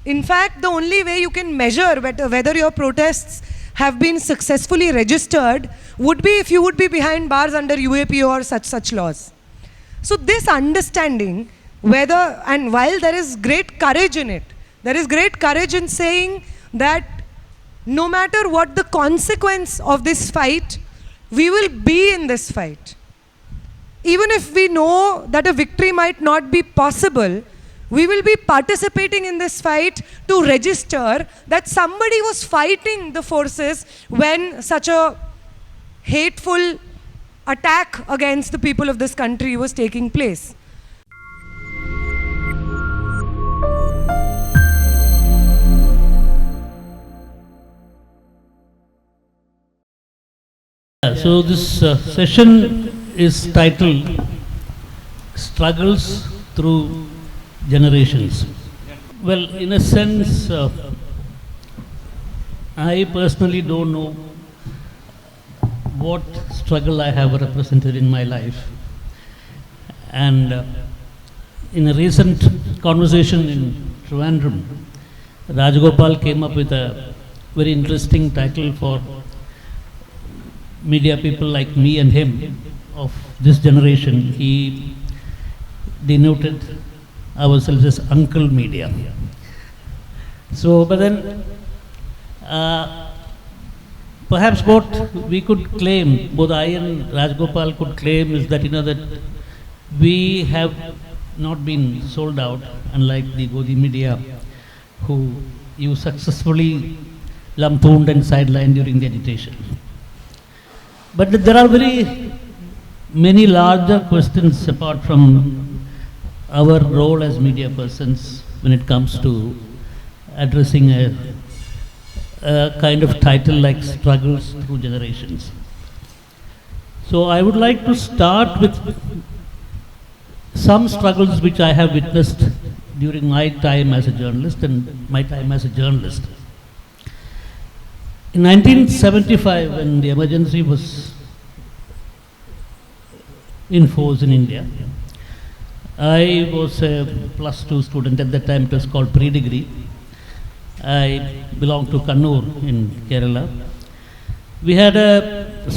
In fact, the only way you can measure whether your protests have been successfully registered would be if you would be behind bars under UAPO or such laws. So this understanding, and while there is great courage in it, there is great courage in saying that no matter what the consequence of this fight, we will be in this fight. Even if we know that a victory might not be possible, we will be participating in this fight to register that somebody was fighting the forces when such a hateful attack against the people of this country was taking place. So this session is titled Struggles Through Generations. Well, in a sense, I personally don't know what struggle I have represented in my life. And in a recent conversation in Trivandrum, Rajagopal came up with a very interesting title for media people like me and him of this generation. He denoted ourselves as Uncle Media. So, but then perhaps what we could claim, both I and Rajagopal could claim, is that that we have not been sold out, unlike the Godi media, who you successfully lampooned and sidelined during the agitation. But there are very many larger questions apart from our role as media persons when it comes to addressing a kind of title like Struggles Through Generations. So I would like to start with some struggles which I have witnessed during my time as a journalist and my time as a journalist. In 1975, when the emergency was in force in India, I was a +2 student. At that time it was called pre-degree. I belonged to Kannur in Kerala. We had a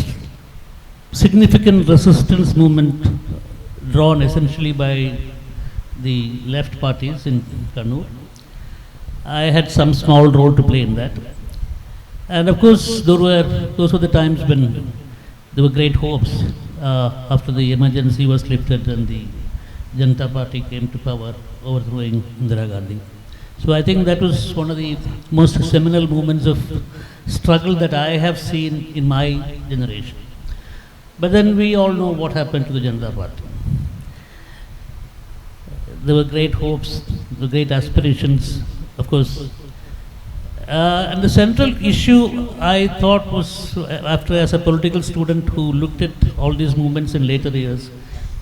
significant resistance movement drawn essentially by the left parties in Kannur. I had some small role to play in that. And of course, those were the times when there were great hopes after the emergency was lifted and the Janata Party came to power, overthrowing Indira Gandhi. So I think that was one of the most seminal moments of struggle that I have seen in my generation. But then we all know what happened to the Janata Party. There were great hopes, the great aspirations, of course. And the central issue I thought was, as a political student who looked at all these movements in later years,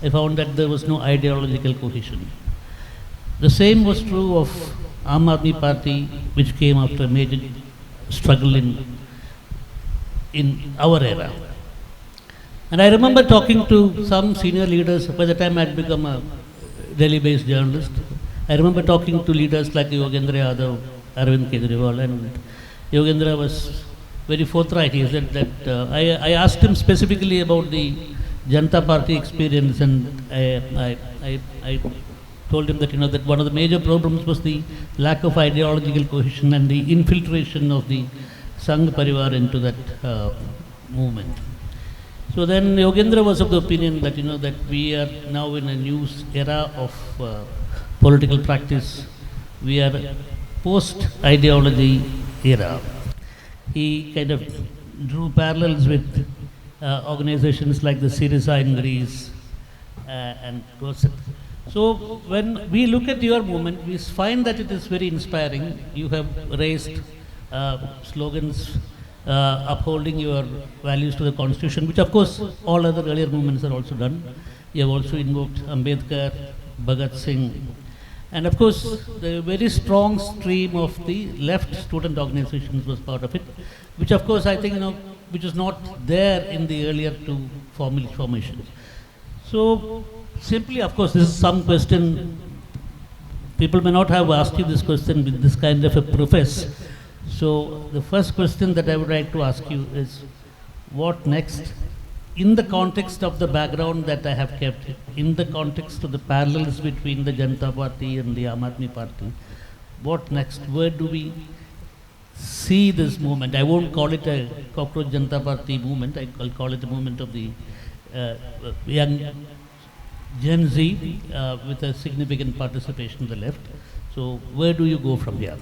I found that there was no ideological cohesion. The same was true of Aam Aadmi Party, which came after a major struggle in our era. And I remember talking to some senior leaders. By the time I had become a Delhi-based journalist, I remember talking to leaders like Yogendra Yadav, Arvind Kejriwal, and Yogendra was very forthright. He said that I asked him specifically about the Janata Party experience, and I told him that that one of the major problems was the lack of ideological cohesion and the infiltration of the Sangh Parivar into that movement. So then Yogendra was of the opinion that that we are now in a new era of political practice. We are post-ideology era. He kind of drew parallels with organizations like the Syriza in Greece and Rosetta. So when we look at your movement, we find that it is very inspiring. You have raised slogans upholding your values to the Constitution, which of course all other earlier movements are also done. You have also invoked Ambedkar, Bhagat Singh, and of course the very strong stream of the left student organizations was part of it, which of course I think which is not there in the earlier two formations. So simply, of course, this is some question people may not have asked you this question with this kind of a preface. So the first question that I would like to ask you is, what next? In the context of the background that I have kept, in the context of the parallels between the Janata Party and the Aam Aadmi Party, what next? Where do we see this movement? I won't call it a cockroach Janata Party movement. I'll call it a movement of the young Gen Z with a significant participation in the left. So where do you go from here?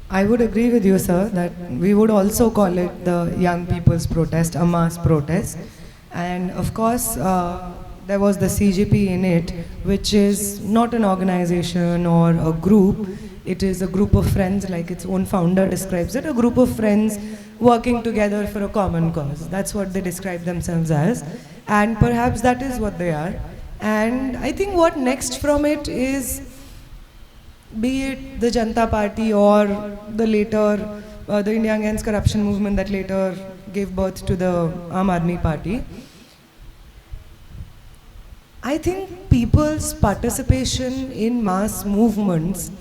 I would agree with you, sir, that we would also call it the young people's protest, a mass protest. And of course, there was the CJP in it, which is not an organization or a group. It is a group of friends, like its own founder describes it, a group of friends working together for a common cause. That's what they describe themselves as. And perhaps that is what they are. And I think what next from it is, be it the Janata Party or the later, the India Against Corruption movement that later gave birth to the Aam Aadmi Party, I think people's participation in mass movements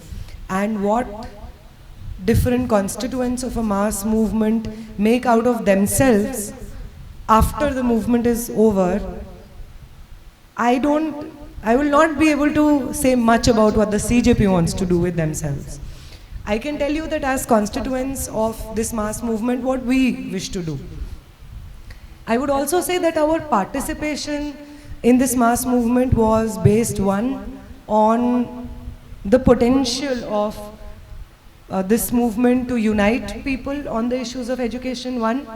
and what different constituents of a mass movement make out of themselves after the movement is over, I will not be able to say much about what the CJP wants to do with themselves. I can tell you that as constituents of this mass movement, what we wish to do. I would also say that our participation in this mass movement was based, one, on the potential of this movement to unite people on the issues of education, one.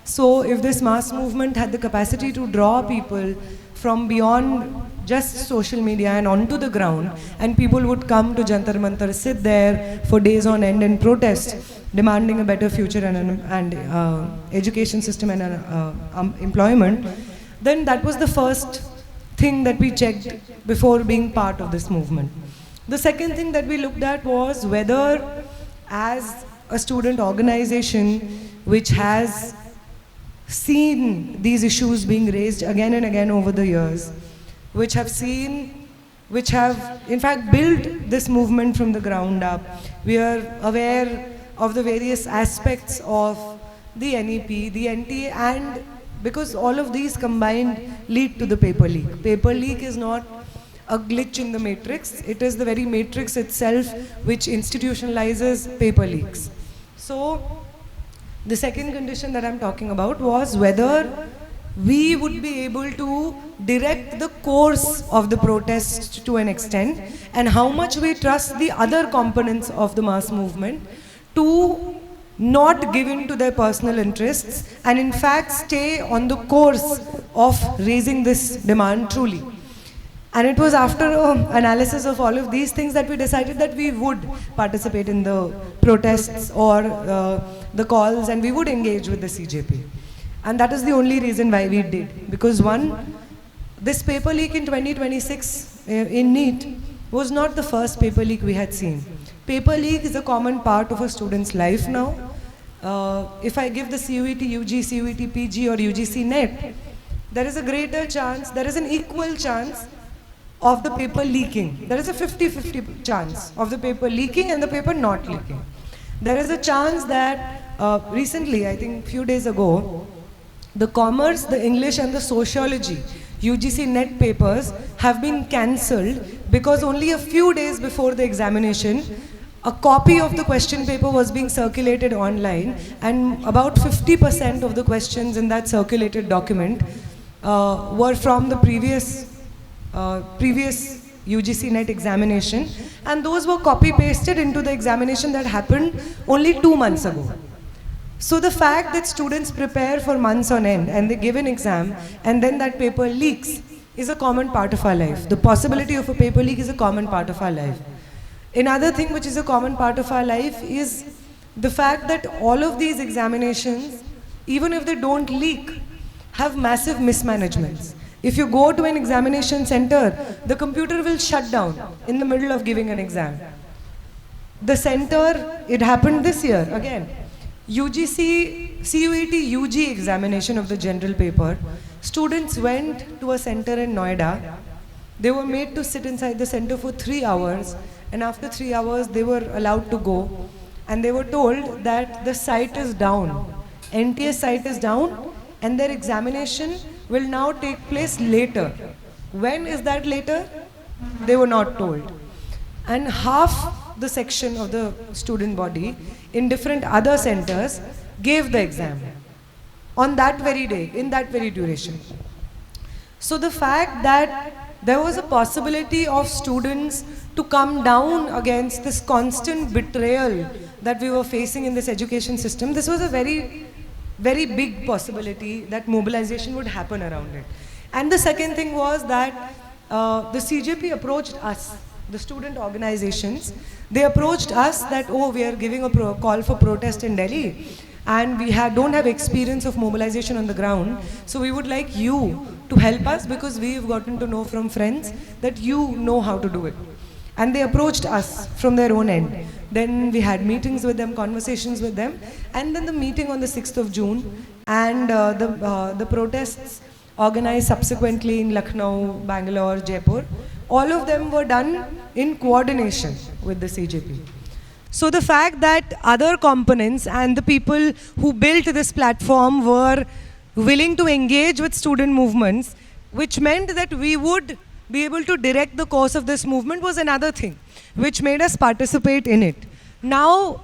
So if this mass movement had the capacity to draw people from beyond just social media and onto the ground, and people would come to Jantar Mantar, sit there for days on end and protest, demanding a better future and education system and employment, then that was the first thing that we checked before being part of this movement. The second thing that we looked at was whether, as a student organization which has seen these issues being raised again and again over the years, which have in fact built this movement from the ground up. We are aware of the various aspects of the NEP, the NTA, and because all of these combined lead to the paper leak. Paper leak is not a glitch in the matrix, it is the very matrix itself which institutionalizes paper leaks. So the second condition that I'm talking about was whether we would be able to direct the course of the protest to an extent, and how much we trust the other components of the mass movement to not give in to their personal interests and in fact stay on the course of raising this demand truly. And it was after analysis of all of these things that we decided that we would participate in the protests or the calls, and we would engage with the CJP. And that is the only reason why we did. Because one, this paper leak in 2026 in NEET was not the first paper leak we had seen. Paper leak is a common part of a student's life now. If I give the CUET UG, CUET PG or UGC NET, there is a greater chance, there is an equal chance of the paper leaking. There is a 50-50 chance of the paper leaking and the paper not leaking. There is a chance that recently, I think few days ago, the commerce, the English and the sociology UGC NET papers have been cancelled because only a few days before the examination, a copy of the question paper was being circulated online, and about 50% of the questions in that circulated document were from the previous UGC NET examination, and those were copy-pasted into the examination that happened only 2 months ago. So the fact that students prepare for months on end and they give an exam and then that paper leaks is a common part of our life. The possibility of a paper leak is a common part of our life. Another thing which is a common part of our life is the fact that all of these examinations, even if they don't leak, have massive mismanagements. If you go to an examination center, the computer will shut down in the middle of giving an exam. The center, it happened this year again. UGC, CUET UG examination of the general paper, students went to a center in Noida They were made to sit inside the center for 3 hours, and after 3 hours, they were allowed to go. And they were told that the site is down. NTS site is down, and their examination will now take place later. When is that later? They were not told. And half the section of the student body in different other centers gave the exam on that very day, in that very duration. So the fact that there was a possibility of students to come down against this constant betrayal that we were facing in this education system, this was a very, very big possibility that mobilization would happen around it. And the second thing was that the CJP approached us, the student organizations. They approached us that, oh, we are giving a call for protest in Delhi, and we don't have experience of mobilization on the ground, so we would like you to help us because we've gotten to know from friends that you know how to do it. And they approached us from their own end. Then we had meetings with them, conversations with them, and then the meeting on the 6th of June, and the protests organized subsequently in Lucknow, Bangalore, Jaipur, all of them were done in coordination with the CJP. So the fact that other components and the people who built this platform were willing to engage with student movements, which meant that we would be able to direct the course of this movement, was another thing, which made us participate in it. Now,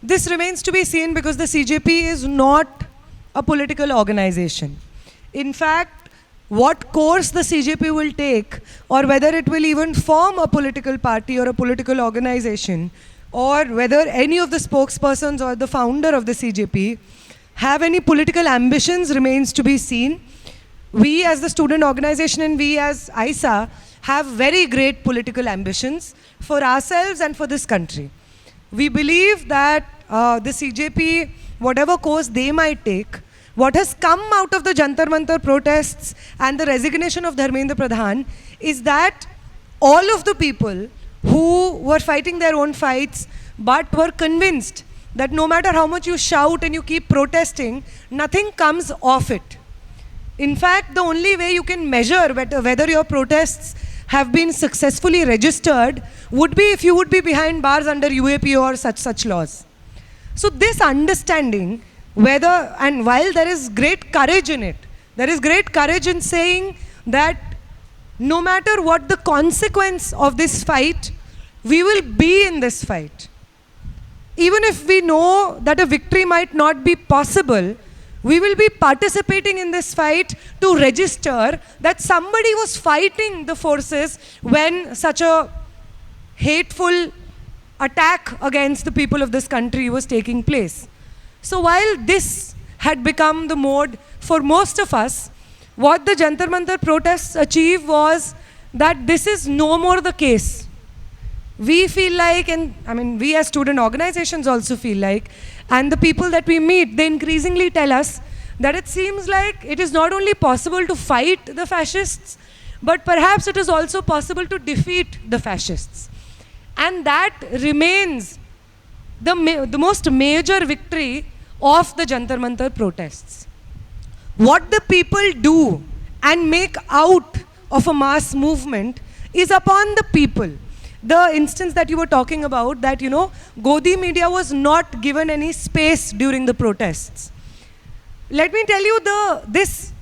this remains to be seen because the CJP is not a political organization. In fact, what course the CJP will take, or whether it will even form a political party or a political organization, or whether any of the spokespersons or the founder of the CJP have any political ambitions, remains to be seen. We as the student organization and we as ISA have very great political ambitions for ourselves and for this country. We believe that the CJP, whatever course they might take, what has come out of the Jantar Mantar protests and the resignation of Dharmendra Pradhan is that all of the people who were fighting their own fights but were convinced that no matter how much you shout and you keep protesting, nothing comes of it. In fact, the only way you can measure whether your protests have been successfully registered would be if you would be behind bars under UAP or such laws. So this understanding, whether, and while there is great courage in it, there is great courage in saying that no matter what the consequence of this fight, we will be in this fight. Even if we know that a victory might not be possible, we will be participating in this fight to register that somebody was fighting the forces when such a hateful attack against the people of this country was taking place. So while this had become the mode for most of us, what the Jantar Mantar protests achieved was that this is no more the case. We feel like, and I mean, we as student organizations also feel like, and the people that we meet, they increasingly tell us that it seems like it is not only possible to fight the fascists, but perhaps it is also possible to defeat the fascists. And that remains the most major victory of the Jantar Mantar protests. What the people do and make out of a mass movement is upon the people. The instance that you were talking about, that, you know, Godi media was not given any space during the protests. Let me tell you this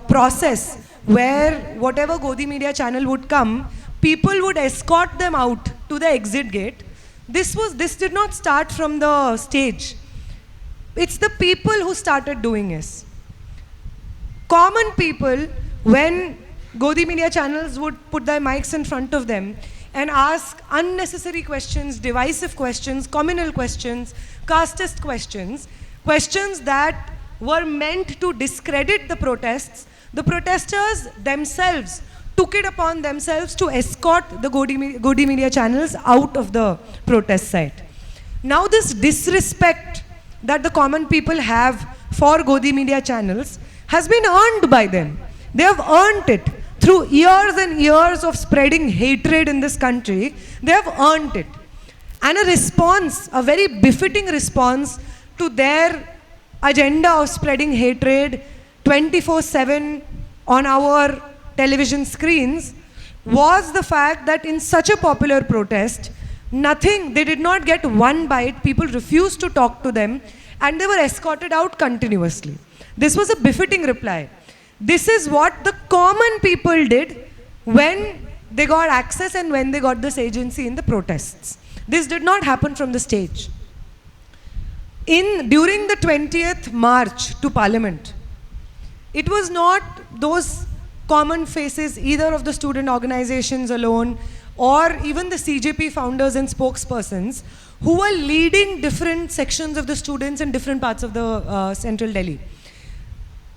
process where whatever Godi media channel would come, people would escort them out to the exit gate. This did not start from the stage. It's the people who started doing this. Common people, when Godi media channels would put their mics in front of them and ask unnecessary questions, divisive questions, communal questions, casteist questions, questions that were meant to discredit the protests, the protesters themselves took it upon themselves to escort the Godi media channels out of the protest site. Now this disrespect that the common people have for Godi media channels has been earned by them. They have earned it through years and years of spreading hatred in this country. They have earned it. And a response, a very befitting response to their agenda of spreading hatred 24/7 on our television screens was the fact that in such a popular protest, they did not get one bite, people refused to talk to them, and they were escorted out continuously. This was a befitting reply. This is what the common people did when they got access and when they got this agency in the protests. This did not happen from the stage. During the 20th March to Parliament, it was not those common faces, either of the student organizations alone, or even the CJP founders and spokespersons, who were leading different sections of the students in different parts of the central Delhi.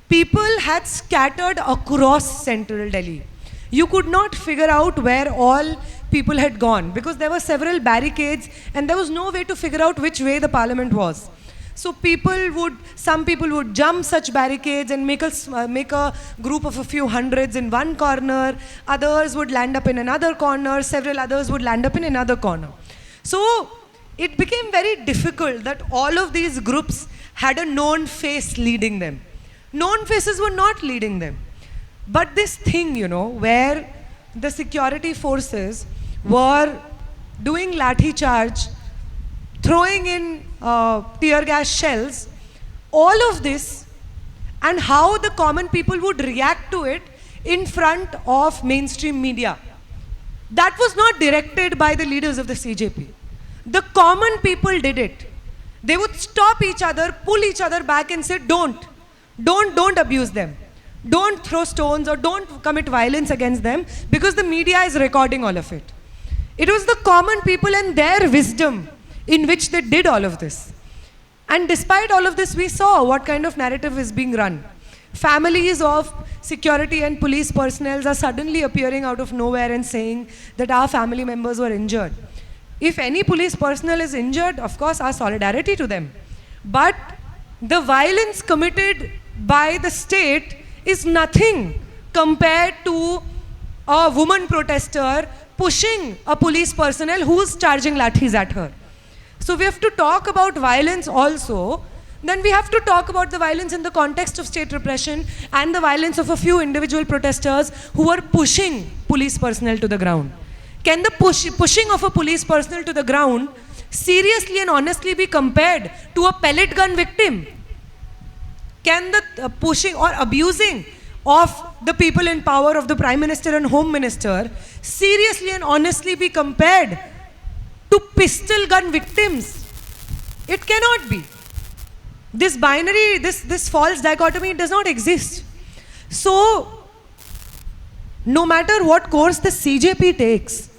People had scattered across central Delhi. You could not figure out where all people had gone because there were several barricades and there was no way to figure out which way the parliament was. So some people would jump such barricades and make a group of a few hundreds in one corner, others would land up in another corner, several others would land up in another corner. So it became very difficult that all of these groups had a known face leading them. Known faces were not leading them. But this thing, where the security forces were doing lathi charge, throwing in tear gas shells, all of this, and how the common people would react to it in front of mainstream media. That was not directed by the leaders of the CJP. The common people did it. They would stop each other, pull each other back and say, don't abuse them. Don't throw stones or don't commit violence against them because the media is recording all of it. It was the common people and their wisdom in which they did all of this. And despite all of this, we saw what kind of narrative is being run. Families of security and police personnel are suddenly appearing out of nowhere and saying that our family members were injured. If any police personnel is injured, of course, our solidarity to them. But the violence committed by the state is nothing compared to a woman protester pushing a police personnel who's charging lathis at her. So we have to talk about violence also. Then we have to talk about the violence in the context of state repression and the violence of a few individual protesters who were pushing police personnel to the ground. Can the pushing of a police personnel to the ground seriously and honestly be compared to a pellet gun victim? Can the pushing or abusing of the people in power of the Prime Minister and Home Minister seriously and honestly be compared to pistol gun victims? It cannot be. This binary, this false dichotomy does not exist. So, no matter what course the CJP takes,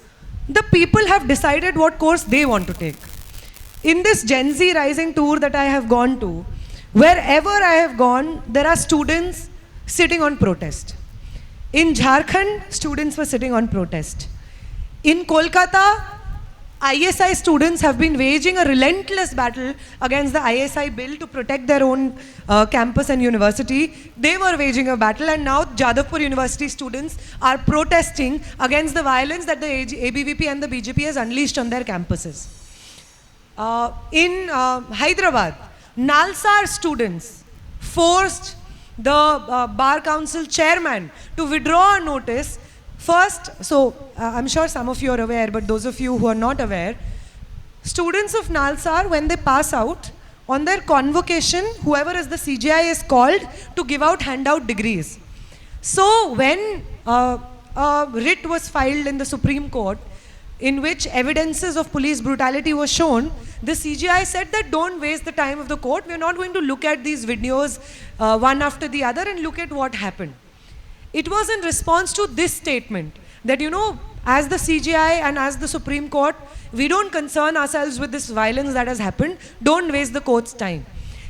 the people have decided what course they want to take. In this Gen Z Rising tour that I have gone to, wherever I have gone, there are students sitting on protest. In Jharkhand, students were sitting on protest. In Kolkata, ISI students have been waging a relentless battle against the ISI bill to protect their own campus and university. They were waging a battle, and now Jadavpur University students are protesting against the violence that the ABVP and the BJP has unleashed on their campuses. In Hyderabad, Nalsar students forced the Bar Council chairman to withdraw a notice. First, I'm sure some of you are aware, but those of you who are not aware, students of Nalsar, when they pass out, on their convocation, whoever is the CGI is called to give out handout degrees. So when a writ was filed in the Supreme Court, in which evidences of police brutality was shown, the CGI said that don't waste the time of the court. We're not going to look at these videos one after the other and look at what happened. It was in response to this statement that, as the CGI and as the Supreme Court, we don't concern ourselves with this violence that has happened. Don't waste the court's time.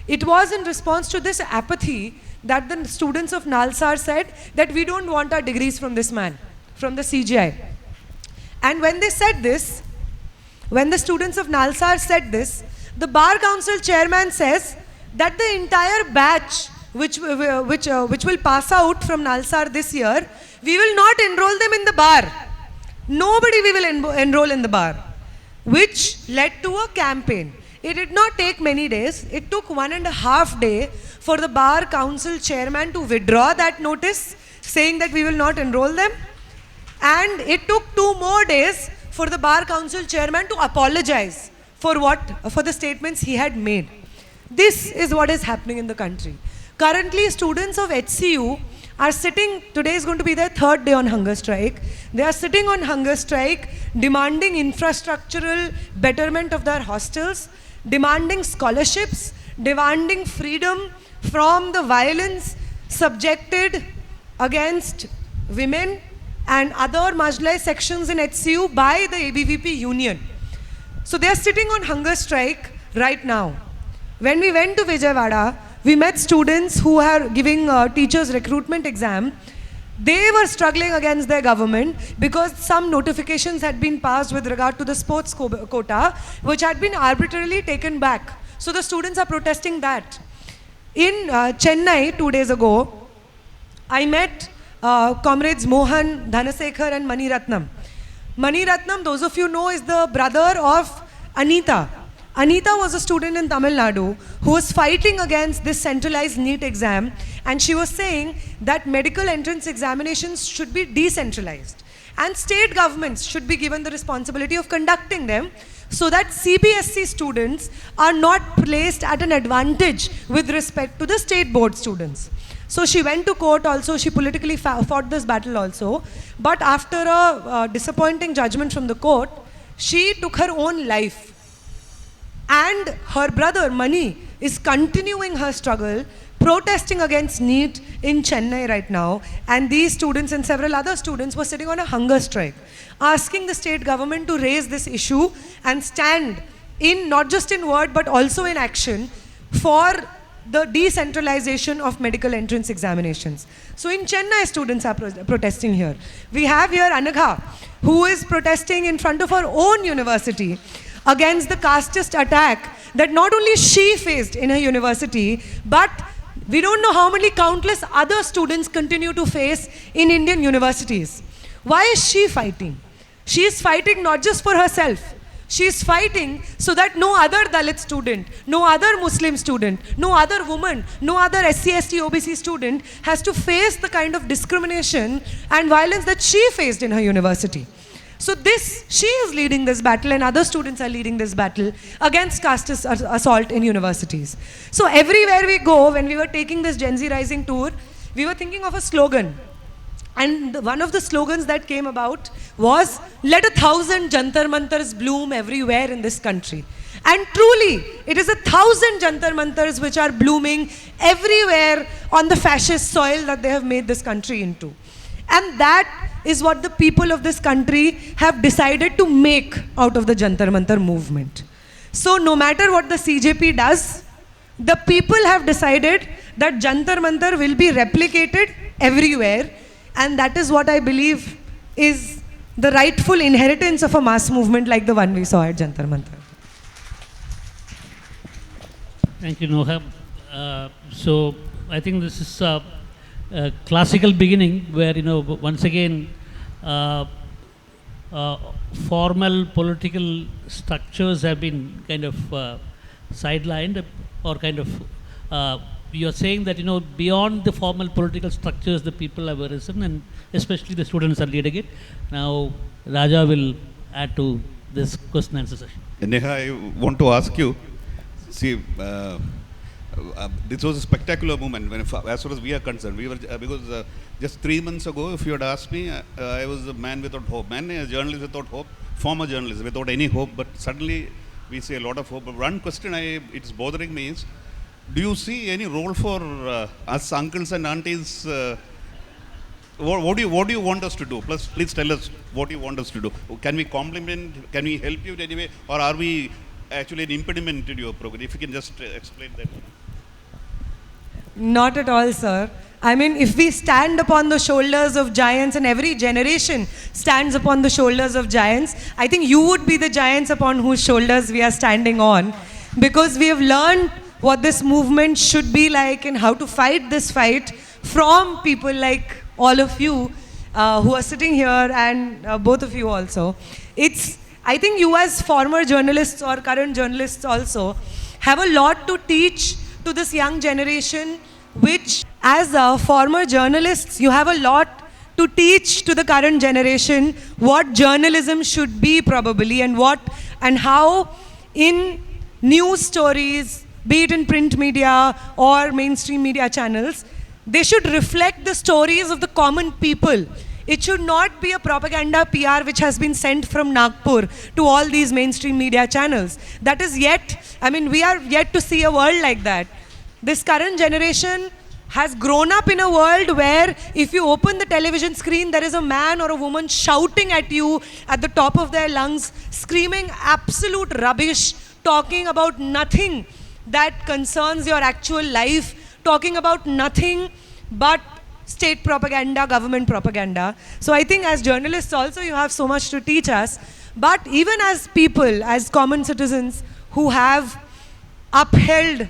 It was in response to this apathy that the students of Nalsar said that we don't want our degrees from this man, from the CGI. And when they said this, when the students of Nalsar said this, the Bar Council chairman says that the entire batch which will pass out from Nalsar this year, we will not enroll them in the bar. Nobody we will enroll in the bar, which led to a campaign. It did not take many days. It took 1.5 days for the Bar Council chairman to withdraw that notice saying that we will not enroll them. And it took 2 more days for the Bar Council chairman to apologize for the statements he had made. This is what is happening in the country. Currently, students of HCU are sitting, today is going to be their 3rd day on hunger strike. They are sitting on hunger strike, demanding infrastructural betterment of their hostels, demanding scholarships, demanding freedom from the violence subjected against women and other marginalized sections in HCU by the ABVP union. So they are sitting on hunger strike right now. When we went to Vijayawada, we met students who are giving teachers recruitment exam. They were struggling against their government because some notifications had been passed with regard to the sports quota, which had been arbitrarily taken back. So the students are protesting that. In Chennai 2 days ago, I met comrades Mohan, Dhanasekhar and Mani Ratnam. Mani Ratnam, those of you know, is the brother of Anita. Anita was a student in Tamil Nadu who was fighting against this centralized NEET exam, and she was saying that medical entrance examinations should be decentralized and state governments should be given the responsibility of conducting them so that CBSE students are not placed at an advantage with respect to the state board students. So she went to court also, she politically fought this battle also, but after a disappointing judgment from the court, she took her own life. And her brother, Mani, is continuing her struggle, protesting against NEET in Chennai right now. And these students and several other students were sitting on a hunger strike, asking the state government to raise this issue and stand in, not just in word, but also in action for the decentralization of medical entrance examinations. So in Chennai, students are protesting here. We have here Anagha, who is protesting in front of her own university against the casteist attack that not only she faced in her university, but we don't know how many countless other students continue to face in Indian universities. Why is she fighting? She is fighting not just for herself. She is fighting so that no other Dalit student, no other Muslim student, no other woman, no other SC, ST, OBC student has to face the kind of discrimination and violence that she faced in her university. So she is leading this battle and other students are leading this battle against caste assault in universities. So everywhere we go, when we were taking this Gen Z Rising tour, we were thinking of a slogan. And one of the slogans that came about was, let 1,000 Jantar Mantars bloom everywhere in this country. And truly, it is 1,000 Jantar Mantars which are blooming everywhere on the fascist soil that they have made this country into. And that is what the people of this country have decided to make out of the Jantar Mantar movement. So no matter what the CJP does, the people have decided that Jantar Mantar will be replicated everywhere, and that is what I believe is the rightful inheritance of a mass movement like the one we saw at Jantar Mantar. Thank you, Noha. So I think this is a classical beginning where, once again, formal political structures have been kind of sidelined, or kind of, you're saying that, beyond the formal political structures, the people have arisen, and especially the students are leading it. Now, Raja will add to this question and answer session. Neha, I want to ask you, see, this was a spectacular moment as far as we are concerned. We were because just 3 months ago, if you had asked me, I was a man without hope, a journalist without hope, former journalist without any hope. But suddenly, we see a lot of hope. But one question it's bothering me is, do you see any role for us uncles and aunties? What do you want us to do? Plus, please tell us what you want us to do. Can we complement? Can we help you in any way, or are we actually an impediment to your program? If you can just explain that. Not at all, sir. I mean, if we stand upon the shoulders of giants, and every generation stands upon the shoulders of giants, I think you would be the giants upon whose shoulders we are standing on, because we have learned what this movement should be like and how to fight this fight from people like all of you who are sitting here, and both of you also. I think you as former journalists or current journalists also have a lot to teach to this young generation, which as former journalists, you have a lot to teach to the current generation what journalism should be probably, and how in news stories, be it in print media or mainstream media channels, they should reflect the stories of the common people. It should not be a propaganda PR which has been sent from Nagpur to all these mainstream media channels. That is we are yet to see a world like that. This current generation has grown up in a world where if you open the television screen, there is a man or a woman shouting at you at the top of their lungs, screaming absolute rubbish, talking about nothing that concerns your actual life, talking about nothing but state propaganda, government propaganda. So I think as journalists also you have so much to teach us. But even as people, as common citizens who have upheld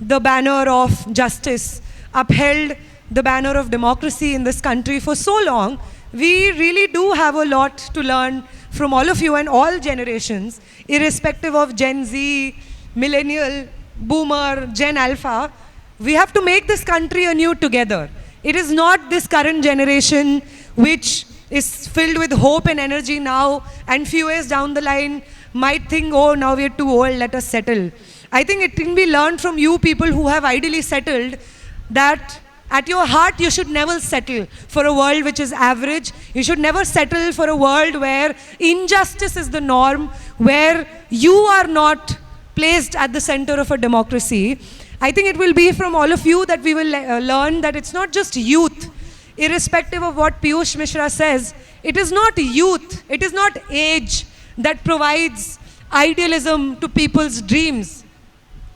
the banner of justice, upheld the banner of democracy in this country for so long, we really do have a lot to learn from all of you and all generations, irrespective of Gen Z, Millennial, Boomer, Gen Alpha. We have to make this country anew together. It is not this current generation which is filled with hope and energy now, and few years down the line might think, oh, now we're too old, let us settle. I think it can be learned from you people who have ideally settled that at your heart you should never settle for a world which is average. You should never settle for a world where injustice is the norm, where you are not placed at the center of a democracy. I think it will be from all of you that we will learn that it's not just youth. Irrespective of what Piyush Mishra says, it is not youth, it is not age that provides idealism to people's dreams.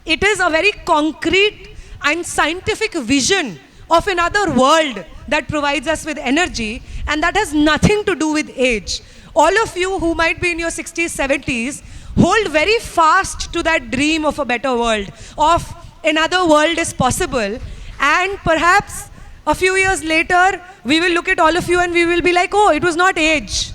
It is a very concrete and scientific vision of another world that provides us with energy, and that has nothing to do with age. All of you who might be in your 60s, 70s, hold very fast to that dream of a better world, of another world is possible, and perhaps a few years later, we will look at all of you and we will be like, oh, it was not age.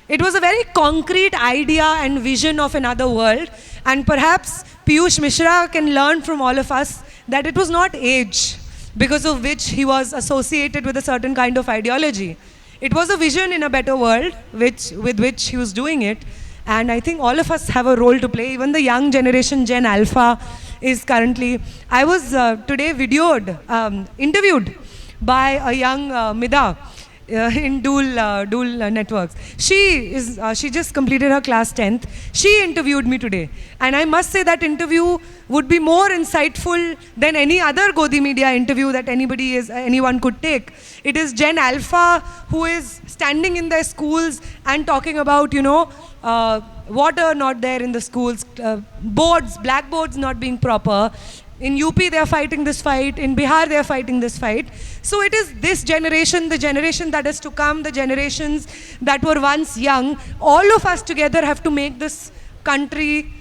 It was a very concrete idea and vision of another world, and perhaps Piyush Mishra can learn from all of us that it was not age because of which he was associated with a certain kind of ideology. It was a vision in a better world with which he was doing it. And I think all of us have a role to play. Even the young generation, Gen Alpha, is currently... I was today interviewed by a young Mida in Dual Networks. She just completed her class 10th. She interviewed me today. And I must say that interview would be more insightful than any other Godi Media interview that anyone could take. It is Gen Alpha who is standing in their schools and talking about, water not there in the schools, blackboards not being proper. In UP they are fighting this fight, in Bihar they are fighting this fight. So it is this generation, the generation that is to come, the generations that were once young, all of us together have to make this country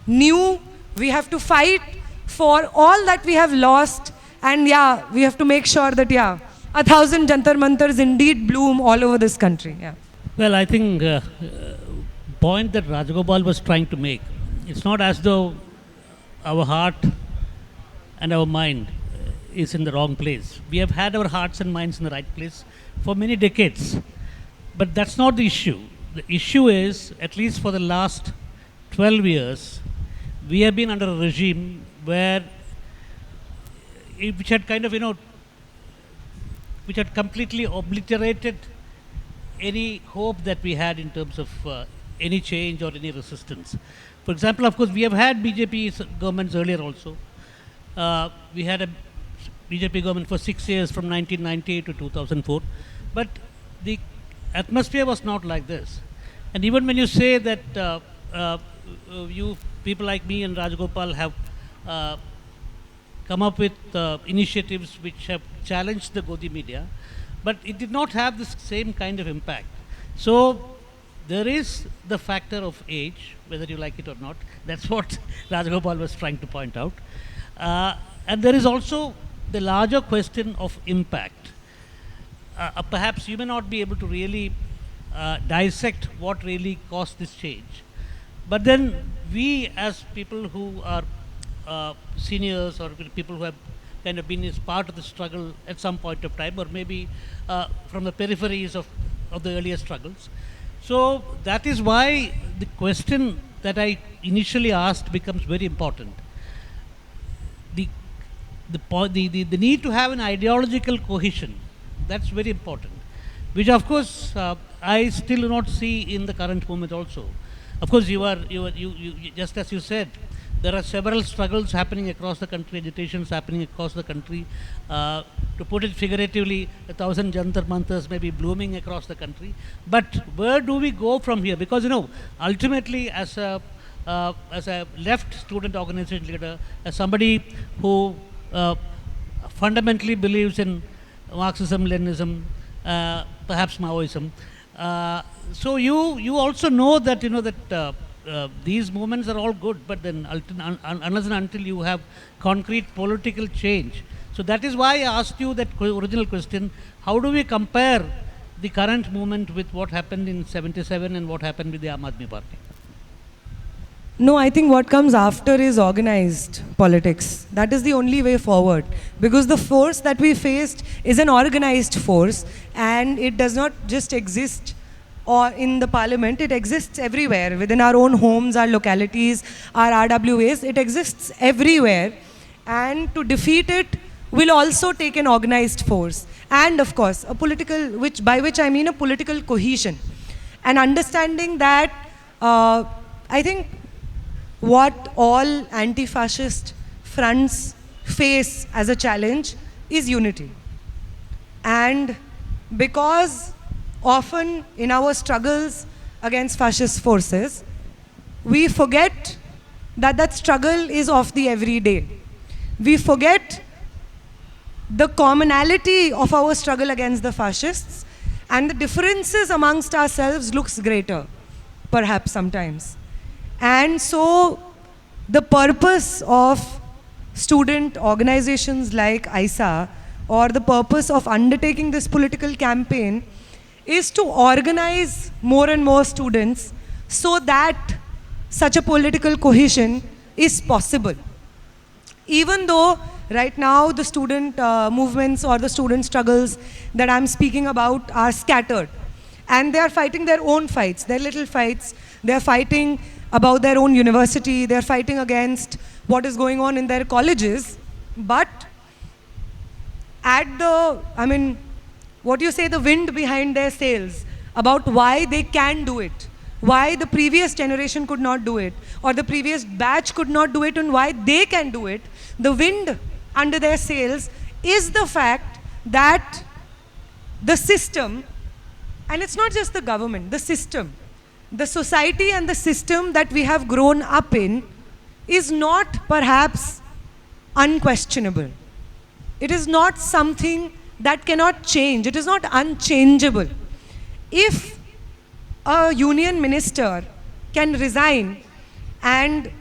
new. We have to fight for all that we have lost, and we have to make sure that 1,000 Jantar Mantars indeed bloom all over this country. Well, I think point that Rajagopal was trying to make, it's not as though our heart and our mind is in the wrong place. We have had our hearts and minds in the right place for many decades. But that's not the issue. The issue is, at least for the last 12 years, we have been under a regime which had which had completely obliterated any hope that we had in terms of any change or any resistance. For example, of course, we have had BJP governments earlier also. We had a BJP government for 6 years from 1998 to 2004. But the atmosphere was not like this. And even when you say that you people like me and Rajagopal have come up with initiatives which have challenged the Godi Media, but it did not have this same kind of impact. So there is the factor of age, whether you like it or not. That's what Rajagopal was trying to point out. And there is also the larger question of impact. Perhaps you may not be able to really dissect what really caused this change. But then we, as people who are seniors or people who have kind of been as part of the struggle at some point of time, or maybe from the peripheries of the earlier struggles. So that is why the question that I initially asked becomes very important. The need to have an ideological cohesion, that's very important, which of course I still do not see in the current moment also. Of course, you just as you said, there are several struggles happening across the country, agitations happening across the country. To put it figuratively, 1,000 Jantar Mantras may be blooming across the country. But where do we go from here? Because, ultimately as a left student organization leader, as somebody who fundamentally believes in Marxism, Leninism, perhaps Maoism, so you also know that these movements are all good, but then unless and until you have concrete political change. So that is why I asked you that original question: how do we compare the current movement with what happened in '77 and what happened with the Aam Aadmi Party? No, I think what comes after is organized politics. That is the only way forward. Because the force that we faced is an organized force, and it does not just exist or in the parliament, it exists everywhere, within our own homes, our localities, our RWAs, it exists everywhere. And to defeat it will also take an organized force. And of course, a political, by which I mean a political cohesion. And understanding that, I think, what all anti-fascist fronts face as a challenge is unity. And because often in our struggles against fascist forces, we forget that that struggle is of the everyday. We forget the commonality of our struggle against the fascists, and the differences amongst ourselves looks greater, perhaps sometimes. And so the purpose of student organizations like ISA, or the purpose of undertaking this political campaign, is to organize more and more students so that such a political cohesion is possible. Even though right now the student movements or the student struggles that I'm speaking about are scattered, and they are fighting their own fights, their little fights. They are fighting about their own university, they are fighting against what is going on in their colleges. But at the, the wind behind their sails about why they can do it, why the previous generation could not do it, or the previous batch could not do it, and why they can do it, the wind under their sails is the fact that the system, and it's not just the government, the system, the society and the system that we have grown up in is not perhaps unquestionable. It is not something that cannot change. It is not unchangeable. If a union minister can resign, and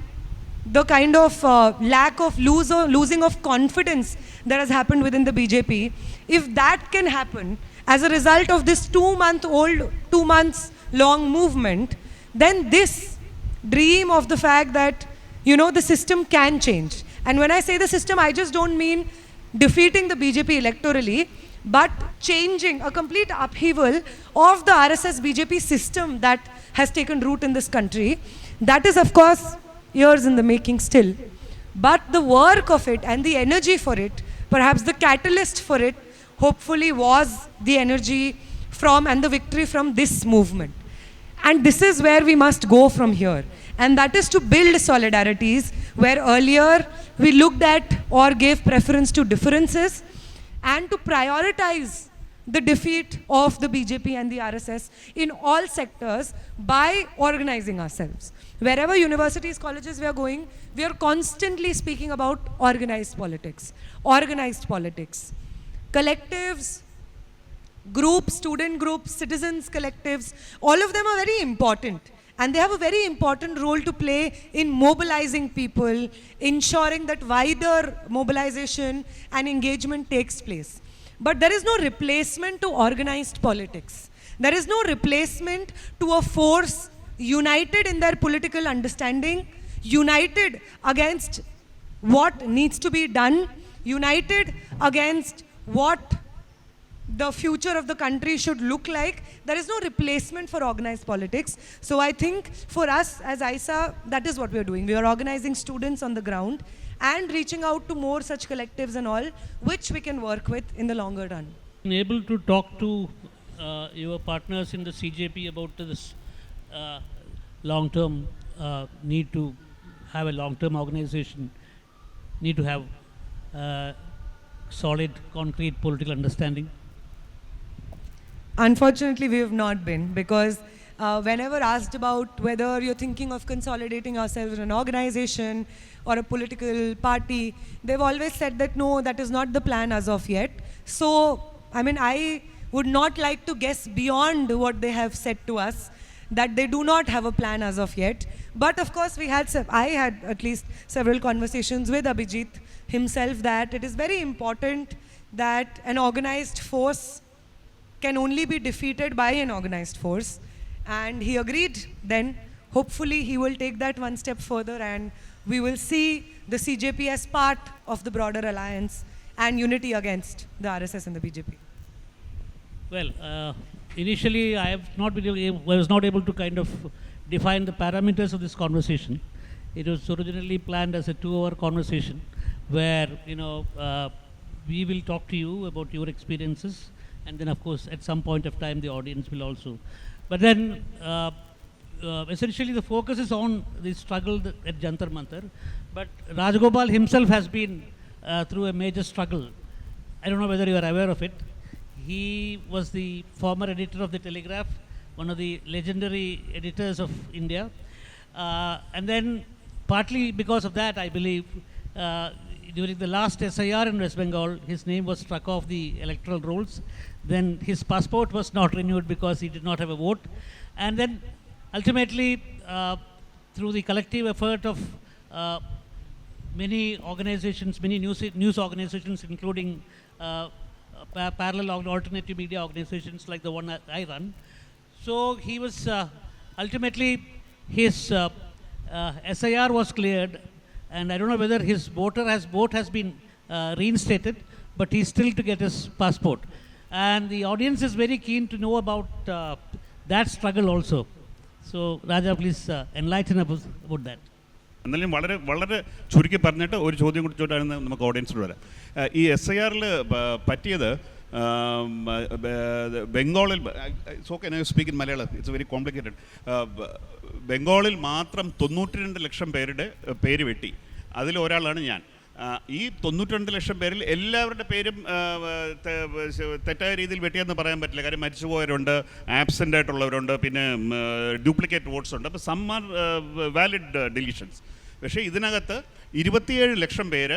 the kind of lack of losing of confidence that has happened within the BJP, if that can happen as a result of this 2 months long movement, then this dream of the fact that, the system can change. And when I say the system, I just don't mean defeating the BJP electorally, but changing, a complete upheaval of the RSS-BJP system that has taken root in this country. That is, of course, years in the making still. But the work of it and the energy for it, perhaps the catalyst for it, hopefully was the energy from and the victory from this movement. And this is where we must go from here. And that is to build solidarities where earlier we looked at or gave preference to differences, and to prioritize the defeat of the BJP and the RSS in all sectors by organizing ourselves. Wherever universities, colleges we are going, we are constantly speaking about organized politics, collectives, groups, student groups, citizens collectives, all of them are very important. And they have a very important role to play in mobilizing people, ensuring that wider mobilization and engagement takes place. But there is no replacement to organized politics. There is no replacement to a force united in their political understanding, united against what needs to be done, united against what the future of the country should look like. There is no replacement for organized politics. So I think for us as ISA, that is what we are doing. We are organizing students on the ground and reaching out to more such collectives and all, which we can work with in the longer run. Able to talk to your partners in the CJP about this long-term need to have a long-term organization, need to have solid, concrete political understanding? Unfortunately, we have not been, because whenever asked about whether you're thinking of consolidating yourself in an organization or a political party, they've always said that no, that is not the plan as of yet. So, I mean, I would not like to guess beyond what they have said to us, that they do not have a plan as of yet. But of course, I had at least several conversations with Abhijit himself that it is very important that an organized force can only be defeated by an organized force. And he agreed then. Hopefully he will take that one step further and we will see the CJP as part of the broader alliance and unity against the RSS and the BJP. Well, initially I was not able to kind of define the parameters of this conversation. It was originally planned as a 2-hour conversation where, we will talk to you about your experiences, and then of course at some point of time the audience will also. But then essentially the focus is on the struggle at Jantar Mantar, but Rajagopal himself has been through a major struggle. I don't know whether you are aware of it. He was the former editor of the Telegraph, one of the legendary editors of India, and then partly because of that, I believe, during the last SIR in West Bengal, his name was struck off the electoral rolls. Then his passport was not renewed because he did not have a vote. And then ultimately, through the collective effort of many organizations, many news organizations, including parallel alternative media organizations like the one that I run. So he was ultimately, his SIR was cleared, and I don't know whether his vote has been reinstated, but he's still to get his passport. And the audience is very keen to know about that struggle also. So Raja, please enlighten about that. എന്നാലും വളരെ വളരെ ചുരുക്കി പറഞ്ഞിട്ട് ഒരു ചോദ്യം കൂടി ചോദിച്ചാണ് നമുക്ക് ഓഡിയൻസിൽ വരാം. ഈ SIR-ൽ പറ്റിയത് ബംഗാളിൽ, it's okay I speak in Malayalam, it's very complicated. ബംഗാളിൽ മാത്രം 92 ലക്ഷം പേരുടെ പേര് വെട്ടി. അതിലൊരാളാണ് ഞാൻ. ഈ 92 ലക്ഷം പേരിൽ എല്ലാവരുടെ പേരും തെറ്റായ രീതിയിൽ വെട്ടിയെന്ന് പറയാൻ പറ്റില്ല. കാര്യം മരിച്ചുപോയവരുണ്ട്, ആബ്സെൻ്റ് ആയിട്ടുള്ളവരുണ്ട്, പിന്നെ ഡ്യൂപ്ലിക്കേറ്റ് വോട്ട്സ് ഉണ്ട്. അപ്പോൾ സം ആർ വാലിഡ് ഡിലീഷൻസ്. പക്ഷേ ഇതിനകത്ത് 27 ലക്ഷം പേര്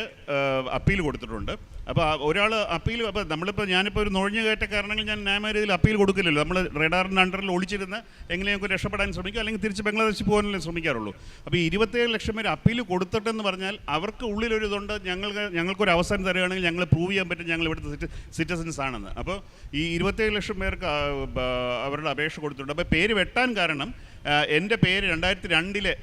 അപ്പീൽ കൊടുത്തിട്ടുണ്ട്. അപ്പോൾ ഒരാൾ അപ്പീൽ, അപ്പോൾ ഞാനിപ്പോൾ ഒരു നുഴഞ്ഞു കയറ്റക്കാരനെങ്കിൽ ഞാൻ ന്യായമായ രീതിയിൽ അപ്പീൽ കൊടുക്കില്ലല്ലോ. നമ്മൾ റഡാറിൻ്റെ അണ്ടറിൽ ഒളിച്ചിരുന്ന് എങ്ങനെയൊക്കെ രക്ഷപ്പെടാൻ ശ്രമിക്കും, അല്ലെങ്കിൽ തിരിച്ച് ബംഗ്ലാദേശിൽ പോകാനല്ലേ ശ്രമിക്കാറുള്ളൂ. അപ്പോൾ 27 ലക്ഷം പേര് അപ്പീൽ കൊടുത്തിട്ടെന്ന് പറഞ്ഞാൽ അവർക്ക് ഉള്ളിലൊരിതുണ്ട്, ഞങ്ങൾക്കൊരു അവസരം തരികയാണെങ്കിൽ ഞങ്ങൾ പ്രൂവ് ചെയ്യാൻ പറ്റും ഞങ്ങൾ ഇവിടുത്തെ സിറ്റിസൻസ് ആണെന്ന്. അപ്പോൾ ഈ 27 ലക്ഷം പേർക്ക് അവരുടെ അപേക്ഷ കൊടുത്തിട്ടുണ്ട്. അപ്പോൾ പേര് വെട്ടാൻ കാരണം എൻ്റെ പേര് 2002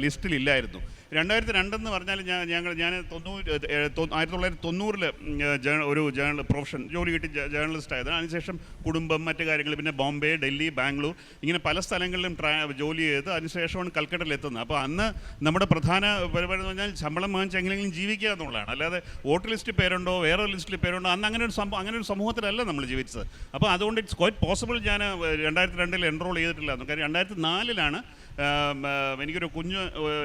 ലിസ്റ്റിലില്ലായിരുന്നു. 2002 പറഞ്ഞാൽ ഞാൻ 1990 ഒരു പ്രൊഫഷൻ ജോലി കിട്ടി ജേർണലിസ്റ്റ് ആയത്. അതിനുശേഷം കുടുംബം, മറ്റു കാര്യങ്ങൾ, പിന്നെ ബോംബെ, ഡൽഹി, ബാംഗ്ലൂർ, ഇങ്ങനെ പല സ്ഥലങ്ങളിലും ജോലി ചെയ്ത് അതിനുശേഷമാണ് കൽക്കട്ടയിൽ എത്തുന്നത്. അപ്പോൾ അന്ന് നമ്മുടെ പ്രധാന പരിപാടി എന്ന് പറഞ്ഞാൽ ശമ്പളം വാങ്ങിച്ച് എങ്ങനെയെങ്കിലും ജീവിക്കുക എന്നുള്ളതാണ്. അല്ലാതെ വോട്ടർ ലിസ്റ്റിൽ പേരുണ്ടോ വേറെ ലിസ്റ്റിൽ പേരുണ്ടോ അന്ന് അങ്ങനെ ഒരു സമൂഹത്തിലല്ല നമ്മൾ ജീവിച്ചത്. അപ്പോൾ അതുകൊണ്ട് ഇറ്റ്സ് ക്വൈറ്റ് പോസിബിൾ ഞാൻ 2002 എൻറോൾ ചെയ്തിട്ടില്ല. കാര്യം 2004 എനിക്കൊരു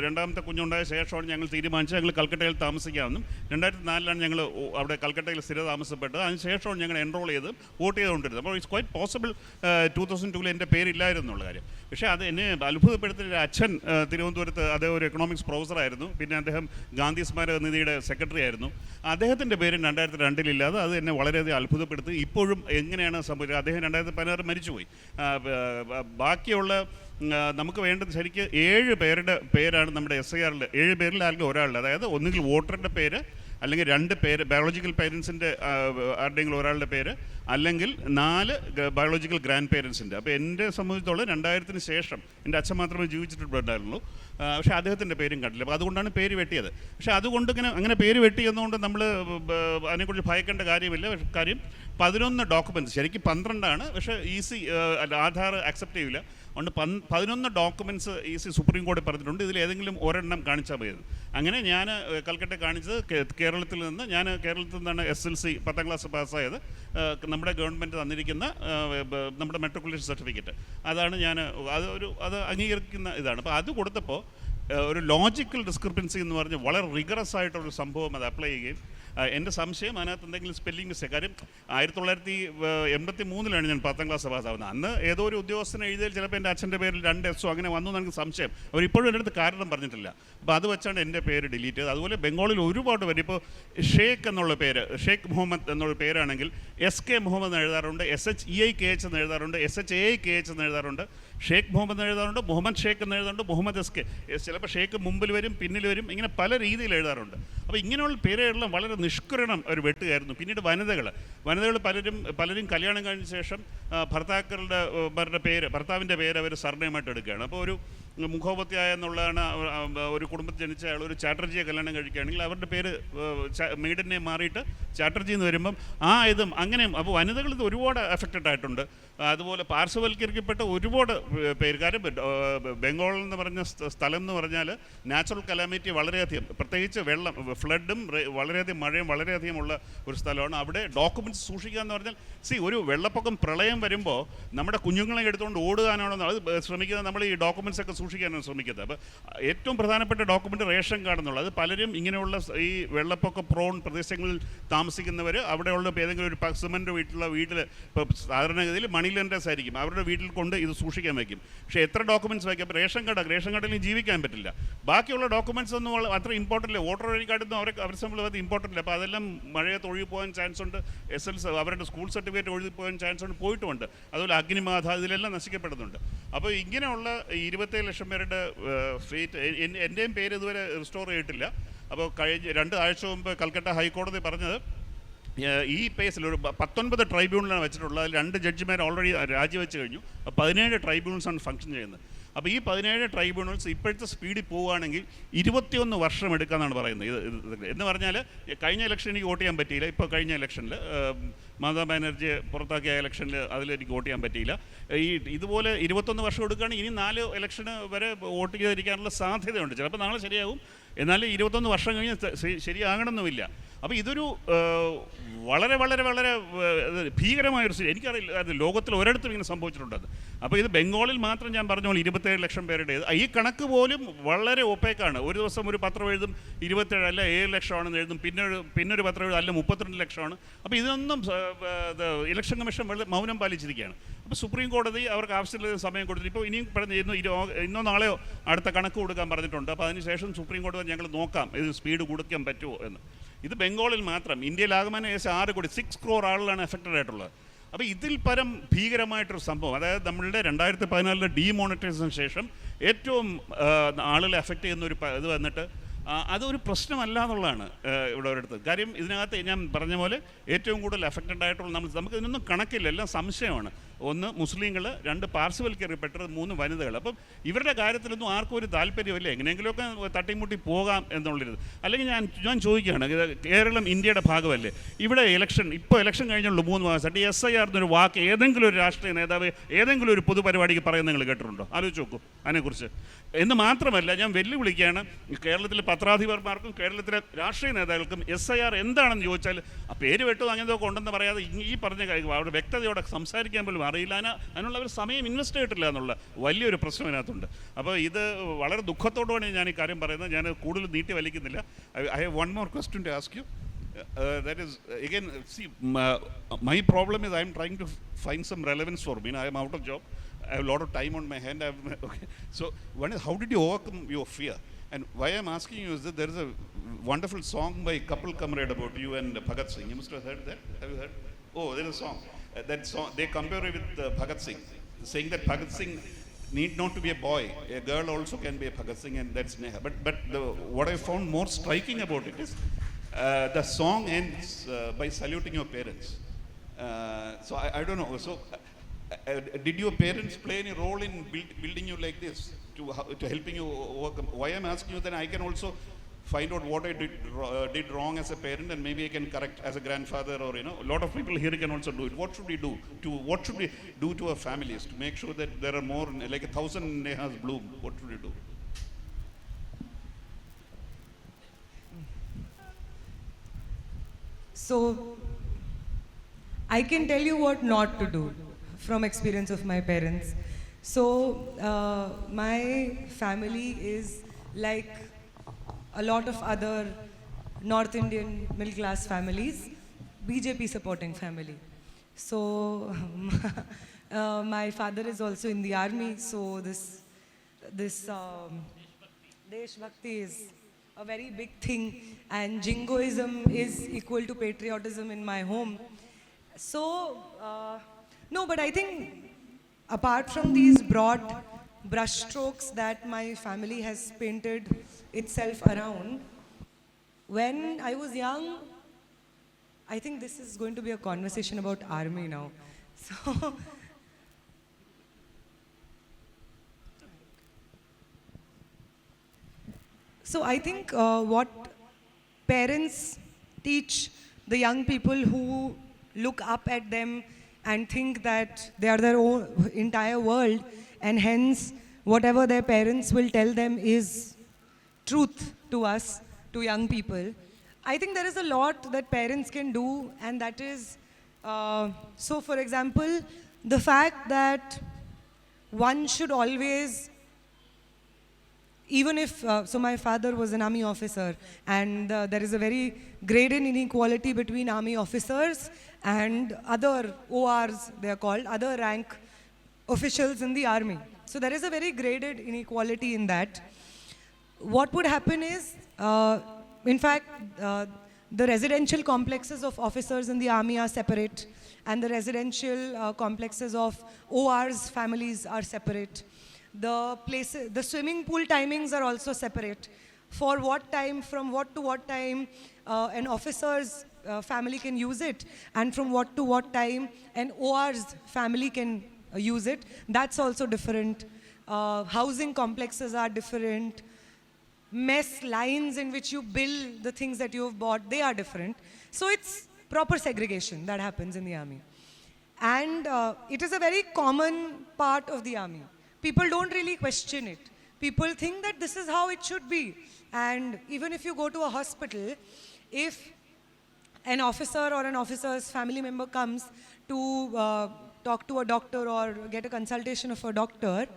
രണ്ടാമത്തെ കുഞ്ഞുണ്ടായ ശേഷമാണ് ഞങ്ങൾ തീരുമാനിച്ചത് ഞങ്ങൾ കൽക്കട്ടയിൽ താമസിക്കാമെന്നും. 2004 ഞങ്ങൾ അവിടെ കൽക്കട്ടയിൽ സ്ഥിര താമസപ്പെട്ടത്. അതിനുശേഷമാണ് ഞങ്ങൾ എൻറോൾ ചെയ്ത് വോട്ട് ചെയ്തുകൊണ്ടിരുന്നത്. അപ്പോൾ ഇറ്റ്സ് ക്വൈറ്റ് പോസിബിൾ 2002 എൻ്റെ പേരില്ലായിരുന്നുള്ള കാര്യം. പക്ഷേ അത് എന്നെ അത്ഭുതപ്പെടുത്തിയ അച്ഛൻ തിരുവനന്തപുരത്ത് അദ്ദേഹം ഒരു എക്കണോമിക്സ് പ്രൊഫസറായിരുന്നു. പിന്നെ അദ്ദേഹം ഗാന്ധി സ്മാരക നിധിയുടെ സെക്രട്ടറി ആയിരുന്നു. അദ്ദേഹത്തിൻ്റെ പേര് 2002 ഇല്ലാതെ അത് എന്നെ വളരെയധികം അത്ഭുതപ്പെടുത്തി. ഇപ്പോഴും എങ്ങനെയാണ് സംഭവിച്ചത്? അദ്ദേഹം 2016 മരിച്ചുപോയി. ബാക്കിയുള്ള നമുക്ക് വേണ്ടത് ശരിക്കും 7 പേരുടെ പേരാണ് നമ്മുടെ SIR-ൽ. 7 പേരിൽ ആരെങ്കിലും ഒരാളുടെ, അതായത് ഒന്നുകിൽ വോട്ടറുടെ പേര്, അല്ലെങ്കിൽ 2 പേര് ബയോളജിക്കൽ പേരൻസിൻ്റെ ആരുടെയെങ്കിലും ഒരാളുടെ പേര്, അല്ലെങ്കിൽ 4 ബയോളജിക്കൽ ഗ്രാൻഡ് പേരൻസിൻ്റെ. അപ്പോൾ എന്നെ സംബന്ധിച്ചോളം 2000-ന് ശേഷം എൻ്റെ അച്ഛൻ മാത്രമേ ജീവിച്ചിട്ടുണ്ടായിരുന്നുള്ളൂ. പക്ഷേ അദ്ദേഹത്തിൻ്റെ പേരും കണ്ടില്ല. അപ്പോൾ അതുകൊണ്ടാണ് പേര് വെട്ടിയത്. പക്ഷേ അതുകൊണ്ട് അങ്ങനെ പേര് വെട്ടിയെന്നുകൊണ്ട് നമ്മൾ അതിനെക്കുറിച്ച് ഭയക്കേണ്ട കാര്യമില്ല. കാര്യം 11 ഡോക്യുമെൻറ്റ്സ്, ശരിക്കും 12ആണ്, പക്ഷേ ഈസി ആധാർ അക്സെപ്റ്റ് ചെയ്യില്ല. അതുകൊണ്ട് 11 ഡോക്യുമെൻറ്റ്സ് ഈസി സുപ്രീം കോടതി പറഞ്ഞിട്ടുണ്ട്, ഇതിൽ ഏതെങ്കിലും ഒരെണ്ണം കാണിച്ചാൽ മതി. അങ്ങനെ ഞാൻ കൽക്കട്ട കാണിച്ചത് കേരളത്തിൽ നിന്നാണ് SLC 10ാം ക്ലാസ് പാസ്സായത്. നമ്മുടെ ഗവൺമെൻറ് തന്നിരിക്കുന്ന നമ്മുടെ മെട്രിക്കുലേഷൻ സർട്ടിഫിക്കറ്റ്, അതാണ് അത് അംഗീകരിക്കുന്ന ഇതാണ്. അപ്പോൾ അത് കൊടുത്തപ്പോൾ ഒരു ലോജിക്കൽ ഡിസ്ക്രിപ്പൻസി എന്ന് പറഞ്ഞ് വളരെ റിഗറസ് ആയിട്ടൊരു സംഭവം അത് അപ്ലൈ ചെയ്യുകയും, എൻ്റെ സംശയം അതിനകത്ത് എന്തെങ്കിലും സ്പെല്ലിംഗ് മിസ്റ്റേക്ക്. കാര്യം 1983 ഞാൻ 10ാം ക്ലാസ് പാസ്സാവുന്നത്. അന്ന് ഏതോ ഒരു ഉദ്യോഗസ്ഥനെ എഴുതിയാൽ ചിലപ്പോൾ എൻ്റെ അച്ഛൻ്റെ പേരിൽ 2 എസ്സോ അങ്ങനെ വന്നു എന്ന് എനിക്ക് സംശയം. അവരിപ്പോഴും എൻ്റെ അടുത്ത് കാരണം പറഞ്ഞിട്ടില്ല. അപ്പോൾ അത് വെച്ചാണ് എൻ്റെ പേര് ഡിലീറ്റ് ചെയ്തത്. അതുപോലെ ബംഗാളിൽ ഒരുപാട് പേര്, ഇപ്പോൾ ഷേഖ് എന്നുള്ള പേര്, ഷേഖ് മുഹമ്മദ് എന്നുള്ള പേരാണെങ്കിൽ SK മുഹമ്മദ് എന്ന് എഴുതാറുണ്ട്, SHEIKH എന്ന് എഴുതാറുണ്ട്, SHAIKH എന്ന് എഴുതാറുണ്ട്, ഷേഖ് മുഹമ്മദ് എന്ന് എഴുതാറുണ്ട്, മുഹമ്മദ് ഷേഖ് എന്ന് എഴുതാറുണ്ട്, മുഹമ്മദ് SK. ചിലപ്പോൾ ഷേഖ് മുമ്പിൽ വരും, പിന്നിൽ വരും, ഇങ്ങനെ പല രീതിയിൽ എഴുതാറുണ്ട്. അപ്പോൾ ഇങ്ങനെയുള്ള പേരുകളെല്ലാം വളരെ നിഷ്കരണം ഒരു വെട്ടുകയായിരുന്നു. പിന്നീട് വനിതകൾ പലരും കല്യാണം കഴിഞ്ഞ ശേഷം ഭർത്താവിൻ്റെ പേര് അവർ സർനെയിമായിട്ട് എടുക്കുകയാണ്. അപ്പോൾ ഒരു മുഖോപാധ്യായ എന്നുള്ളതാണ് ഒരു കുടുംബത്തിൽ ജനിച്ച ആൾ ഒരു ചാറ്റർജിയെ കല്യാണം കഴിക്കുകയാണെങ്കിൽ അവരുടെ പേര് മെയ്ഡൻ നെയിം മാറിയിട്ട് ചാറ്റർജി എന്ന് വരുമ്പം ഇതും അങ്ങനെയും. അപ്പോൾ വനിതകൾ ഇത് ഒരുപാട് എഫക്റ്റഡ് ആയിട്ടുണ്ട്. അതുപോലെ പാർശ്വവൽക്കരിക്കപ്പെട്ട ഒരുപാട് പേരുകാരും. ബംഗാൾ എന്ന് പറഞ്ഞ സ്ഥലം എന്ന് പറഞ്ഞാൽ നാച്ചുറൽ കലാമിറ്റി വളരെയധികം, പ്രത്യേകിച്ച് ഫ്ലഡും വളരെയധികം മഴയും വളരെയധികം ഉള്ള ഒരു സ്ഥലമാണ്. അവിടെ ഡോക്യുമെൻറ്റ്സ് സൂക്ഷിക്കുക എന്ന് പറഞ്ഞാൽ ഒരു വെള്ളപ്പൊക്കം പ്രളയം വരുമ്പോൾ നമ്മുടെ കുഞ്ഞുങ്ങളെ എടുത്തുകൊണ്ട് ഓടുകാനാണോ അത് ശ്രമിക്കുന്നത്, നമ്മൾ ഈ ഡോക്യുമെൻറ്റ്സ് ഒക്കെ സൂക്ഷിക്കാനാണ് ശ്രമിക്കുന്നത്. അപ്പോൾ ഏറ്റവും പ്രധാനപ്പെട്ട ഡോക്യുമെൻ്റ് റേഷൻ കാർഡ് എന്നുള്ളത്. അത് പലരും ഇങ്ങനെയുള്ള ഈ വെള്ളപ്പൊക്ക പ്രോൺ പ്രദേശങ്ങളിൽ താമസിക്കുന്നവർ അവിടെയുള്ള ഏതെങ്കിലും ഒരു സിമൻ്റ് വീട്ടിൽ ഇപ്പോൾ സാധാരണഗതിയിൽ മണി ലെൻഡേഴ്സ് ആയിരിക്കും, അവരുടെ വീട്ടിൽ കൊണ്ട് ഇത് സൂക്ഷിക്കാൻ വയ്ക്കും. പക്ഷേ എത്ര ഡോക്യുമെൻറ്റ്സ് വയ്ക്കാം? അപ്പോൾ റേഷൻ കാർഡിൽ ജീവിക്കാൻ പറ്റില്ല. ബാക്കിയുള്ള ഡോക്യുമെൻറ്റ്സ് ഒന്നും അത്ര ഇമ്പോർട്ടൻ്റ് ഇല്ല. വോട്ടർ ഐ ഡി കാർഡൊന്നും അവരെ സംബന്ധിച്ച് ഇമ്പോർട്ടൻ്റ് ഇല്ല. അപ്പോൾ അതെല്ലാം മഴയത്ത് ഒഴുകി പോകാൻ ചാൻസ് ഉണ്ട്. SLC അവരുടെ സ്കൂൾ സർട്ടിഫിക്കറ്റ് ഒഴുകി പോകാൻ ചാൻസ് ഉണ്ട്, പോയിട്ടുമുണ്ട്. അതുപോലെ അഗ്നിബാധ ഇതിലെല്ലാം നശിക്കപ്പെടുന്നുണ്ട്. അപ്പോൾ ഇങ്ങനെയുള്ള 27 ലക്ഷം പേരുടെ ഫേറ്റ്, എൻ്റെയും പേര് ഇതുവരെ റിസ്റ്റോർ ചെയ്തിട്ടില്ല. അപ്പോൾ കഴിഞ്ഞ 2 ആഴ്ച മുമ്പ് കൽക്കട്ട ഹൈക്കോടതി പറഞ്ഞത് ഈ കേസിൽ ഒരു 19 ട്രൈബ്യൂണലാണ് വെച്ചിട്ടുള്ളത്. അതിൽ 2 ജഡ്ജിമാർ ഓൾറെഡി രാജിവെച്ച് കഴിഞ്ഞു. 17 ട്രൈബ്യൂണൽസാണ് ഫംഗ്ഷൻ ചെയ്യുന്നത്. അപ്പോൾ ഈ 17 ട്രൈബ്യൂണൽസ് ഇപ്പോഴത്തെ സ്പീഡിൽ പോവുകയാണെങ്കിൽ 21 വർഷം എടുക്കാമെന്നാണ് പറയുന്നത്. എന്ന് പറഞ്ഞാൽ കഴിഞ്ഞ ഇലക്ഷൻ എനിക്ക് വോട്ട് ചെയ്യാൻ പറ്റിയില്ല. ഇപ്പോൾ കഴിഞ്ഞ ഇലക്ഷനിൽ മമതാ ബാനർജിയെ പുറത്താക്കിയ ഇലക്ഷനിൽ അതിലെനിക്ക് വോട്ട് ചെയ്യാൻ പറ്റിയില്ല. ഇതുപോലെ 21 വർഷം എടുക്കുകയാണെങ്കിൽ ഇനി 4 ഇലക്ഷന് വരെ വോട്ട് ചെയ്തിരിക്കാനുള്ള സാധ്യതയുണ്ട്. ചിലപ്പോൾ നാളെ ശരിയാവും, എന്നാൽ 21 വർഷം കഴിഞ്ഞ് ശരിയാകണമെന്നുമില്ല. അപ്പോൾ ഇതൊരു വളരെ വളരെ വളരെ ഭീകരമായൊരു എനിക്കറിയില്ല, അത് ലോകത്തിൽ ഒരിടത്തും ഇങ്ങനെ സംഭവിച്ചിട്ടുണ്ടത്. അപ്പോൾ ഇത് ബംഗാളിൽ മാത്രം ഞാൻ പറഞ്ഞ പോലെ 27 ലക്ഷം പേരുടേത്. ഈ കണക്ക് പോലും വളരെ ഒപ്പേക്കാണ്. ഒരു ദിവസം ഒരു പത്രം എഴുതും 27 അല്ല 7 ലക്ഷമാണെന്ന് എഴുതും, പിന്നൊരു പത്രം എഴുതും അല്ല 32 ലക്ഷമാണ്. അപ്പോൾ ഇതൊന്നും ഇലക്ഷൻ കമ്മീഷൻ മൗനം പാലിച്ചിരിക്കുകയാണ്. അപ്പോൾ സുപ്രീം കോടതി അവർക്ക് ആവശ്യമുള്ള സമയം കൊടുത്തിട്ട് ഇപ്പോൾ ഇനിയും ഇന്നോ നാളെയോ അടുത്ത കണക്ക് കൊടുക്കാൻ പറഞ്ഞിട്ടുണ്ട്. അപ്പോൾ അതിനുശേഷം സുപ്രീം കോടതി ഞങ്ങൾ നോക്കാം ഇത് സ്പീഡ് കൊടുക്കാൻ പറ്റുമോ എന്ന്. ഇത് ബംഗാളിൽ മാത്രം. ഇന്ത്യയിലാകമാനം ഏകദേശം 6 crore ആളുകളാണ് എഫക്റ്റഡ് ആയിട്ടുള്ളത്. അപ്പോൾ ഇതിൽ പരം ഭീകരമായിട്ടൊരു സംഭവം, അതായത് നമ്മളുടെ 2014 ഡീമോണിറ്റൈസേഷന് ശേഷം ഏറ്റവും ആളുകളെ എഫക്റ്റ് ചെയ്യുന്ന ഒരു ഇത് വന്നിട്ട് അതൊരു പ്രശ്നമല്ല എന്നുള്ളതാണ് ഇവിടെ ഒരിടത്ത്. കാര്യം ഇതിനകത്ത് ഞാൻ പറഞ്ഞ പോലെ ഏറ്റവും കൂടുതൽ എഫക്റ്റഡ് ആയിട്ടുള്ള നമുക്ക് ഇതിനൊന്നും കണക്കില്ല, എല്ലാം സംശയമാണ്. 1 മുസ്ലിങ്ങൾ, 2 പാർശ്വവൽക്കരിക്കപ്പെട്ടത്, 3 വനിതകൾ. അപ്പം ഇവരുടെ കാര്യത്തിലൊന്നും ആർക്കും ഒരു താല്പര്യമില്ല, എങ്ങനെയെങ്കിലുമൊക്കെ തട്ടിമുട്ടി പോകാം എന്നുള്ളത്. അല്ലെങ്കിൽ ഞാൻ ചോദിക്കുകയാണ്, കേരളം ഇന്ത്യയുടെ ഭാഗമല്ലേ? ഇവിടെ ഇപ്പോൾ ഇലക്ഷൻ കഴിഞ്ഞുള്ളൂ 3 മാസമായിട്ട് SIR എന്നൊരു വാക്ക് ഏതെങ്കിലും ഒരു രാഷ്ട്രീയ നേതാവ് ഏതെങ്കിലും ഒരു പൊതുപരിപാടിക്ക് പറയുന്നത് നിങ്ങൾ കേട്ടിട്ടുണ്ടോ? ആലോചിച്ച് നോക്കൂ അതിനെക്കുറിച്ച്. എന്ന് മാത്രമല്ല, ഞാൻ വെല്ലുവിളിക്കുകയാണ് കേരളത്തിലെ പത്രാധിപർമാർക്കും കേരളത്തിലെ രാഷ്ട്രീയ നേതാക്കൾക്കും SIR എന്താണെന്ന് ചോദിച്ചാൽ ആ പേര് വെട്ടു അങ്ങനത്തെ ഉണ്ടെന്ന് പറയാതെ ഈ പറഞ്ഞ കാര്യം അവിടെ വ്യക്തതയോടെ സംസാരിക്കാൻ പോലും അറിയില്ല. അതിനുള്ള ഒരു സമയം ഇൻവെസ്റ്റ് ചെയ്തിട്ടില്ല എന്നുള്ള വലിയൊരു പ്രശ്നം ഇതിനകത്തുണ്ട്. അപ്പോൾ ഇത് വളരെ ദുഃഖത്തോടുമാണ് ഞാൻ ഈ കാര്യം പറയുന്നത്. ഞാൻ കൂടുതൽ നീട്ടി വലിക്കുന്നില്ല. I have one more question to ask you. That is, again, see, my problem is I am trying to find some relevance for me. I am out of job. I have a lot of time on my hand. Okay. So one is, how did you overcome your fear? And why I am asking you is that there is a wonderful song by Kapil Kamrad about you and Bhagat Singh. You must have heard that. Have you heard? Oh, there is a song. That song they compare it with Bhagat Singh, saying that Bhagat Singh need not to be a boy. A girl also can be a Bhagat Singh, and that's Neha. But what I found more striking about it is the song ends by saluting your parents. So I don't know. So did your parents play any role in building you like this, to helping you overcome? Why I'm asking you, then I can also find out what I did wrong as a parent, and maybe I can correct as a grandfather, or a lot of people here can also do it. What should we do to our families to make sure that there are more, like 1,000 Nehas bloom? What should we do? So, I can tell you what not to do from experience of my parents. So, my family is like a lot of other North Indian middle class families, BJP supporting family. So, my father is also in the army, so this Desh Bhakti is a very big thing, and jingoism is equal to patriotism in my home. So, no, but I think apart from these broad brushstrokes that my family has painted itself around, when I was young, I think this is going to be a conversation about army now. So, So I think what parents teach the young people who look up at them and think that they are their own entire world, and hence whatever their parents will tell them is truth to us, to young people. I think there is a lot that parents can do, and that is, so for example, the fact that one should always, even if, so my father was an army officer, and there is a very graded inequality between army officers and other ORs, they are called, other rank officials in the army. So there is a very graded inequality in that. What would happen is, in fact, the residential complexes of officers in the army are separate, and the residential complexes of ORs' families are separate. The swimming pool timings are also separate. For what time, from what to what time an officer's family can use it, and from what to what time an OR's family can use it. That's also different. Housing complexes are different. Mess lines in which you bill the things that you have bought, they are different. So it's proper segregation that happens in the army. And it is a very common part of the army. People don't really question it. People think that this is how it should be. And even if you go to a hospital, if an officer or an officer's family member comes to talk to a doctor or get a consultation of a doctor,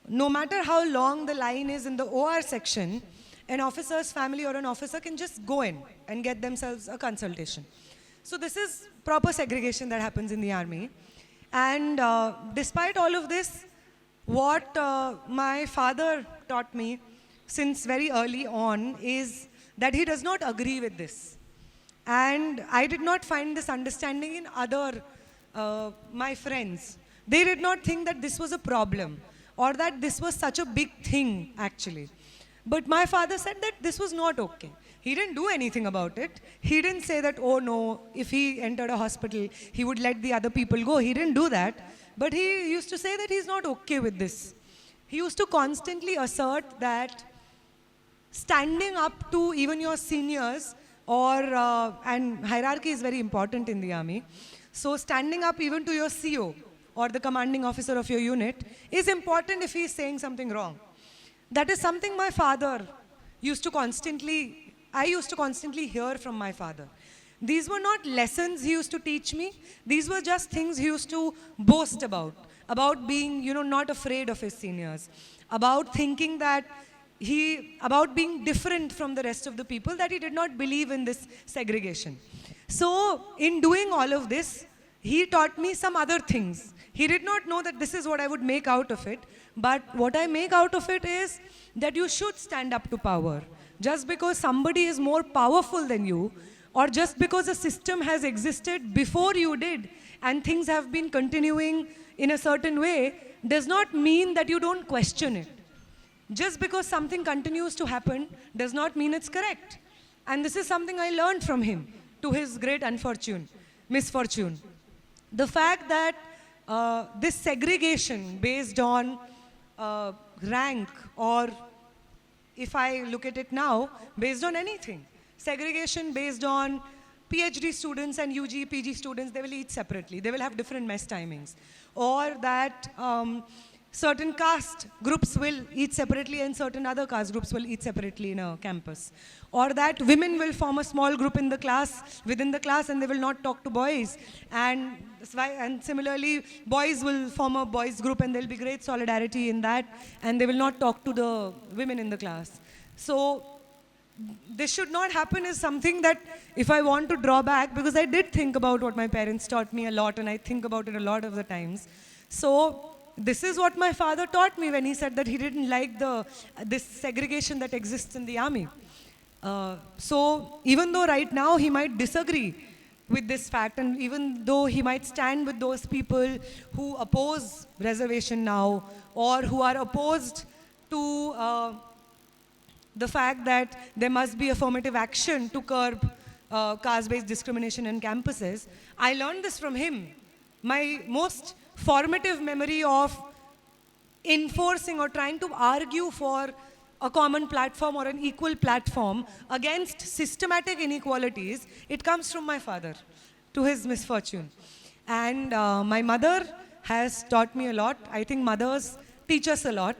no matter how long the line is in the OR section, an officer's family or an officer can just go in and get themselves a consultation. So this is proper segregation that happens in the army. And despite all of this, what my father taught me since very early on is that he does not agree with this. And I did not find this understanding in other, my friends. They did not think that this was a problem or that this was such a big thing actually. But my father said that this was not okay. He didn't do anything about it. He didn't say that, oh no, if he entered a hospital, he would let the other people go. He didn't do that. But he used to say that he's not okay with this. He used to constantly assert that standing up to even your seniors, or and hierarchy is very important in the army. So standing up even to your CO or the commanding officer of your unit is important if he is saying something wrong. That is something my father used to constantly, I used to constantly hear from my father. These were not lessons he used to teach me. These were just things he used to boast about being, not afraid of his seniors, about thinking that about being different from the rest of the people, that he did not believe in this segregation. So in doing all of this, he taught me some other things. He did not know that this is what I would make out of it, but what I make out of it is that you should stand up to power. Just because somebody is more powerful than you, or just because a system has existed before you did and things have been continuing in a certain way, does not mean that you don't question it. Just because something continues to happen does not mean it's correct. And this is something I learned from him, to his great misfortune. The fact that this segregation based on rank, or if I look at it now, based on anything, segregation based on PhD students and UG, PG students, they will eat separately. They will have different mess timings. Or that certain caste groups will eat separately and certain other caste groups will eat separately in a campus. Or that women will form a small group in the class, within the class, and they will not talk to boys. And similarly, boys will form a boys group and there will be great solidarity in that, and they will not talk to the women in the class. So this should not happen is something that if I want to draw back, because I did think about what my parents taught me a lot, and I think about it a lot of the times. So this is what my father taught me when he said that he didn't like this segregation that exists in the army. So even though right now he might disagree with this fact, and even though he might stand with those people who oppose reservation now, or who are opposed to the fact that there must be affirmative action to curb caste-based discrimination in campuses, I learned this from him. My most formative memory of enforcing or trying to argue for a common platform or an equal platform against systematic inequalities, it comes from my father, to his misfortune. And my mother has taught me a lot. I think mothers teach us a lot.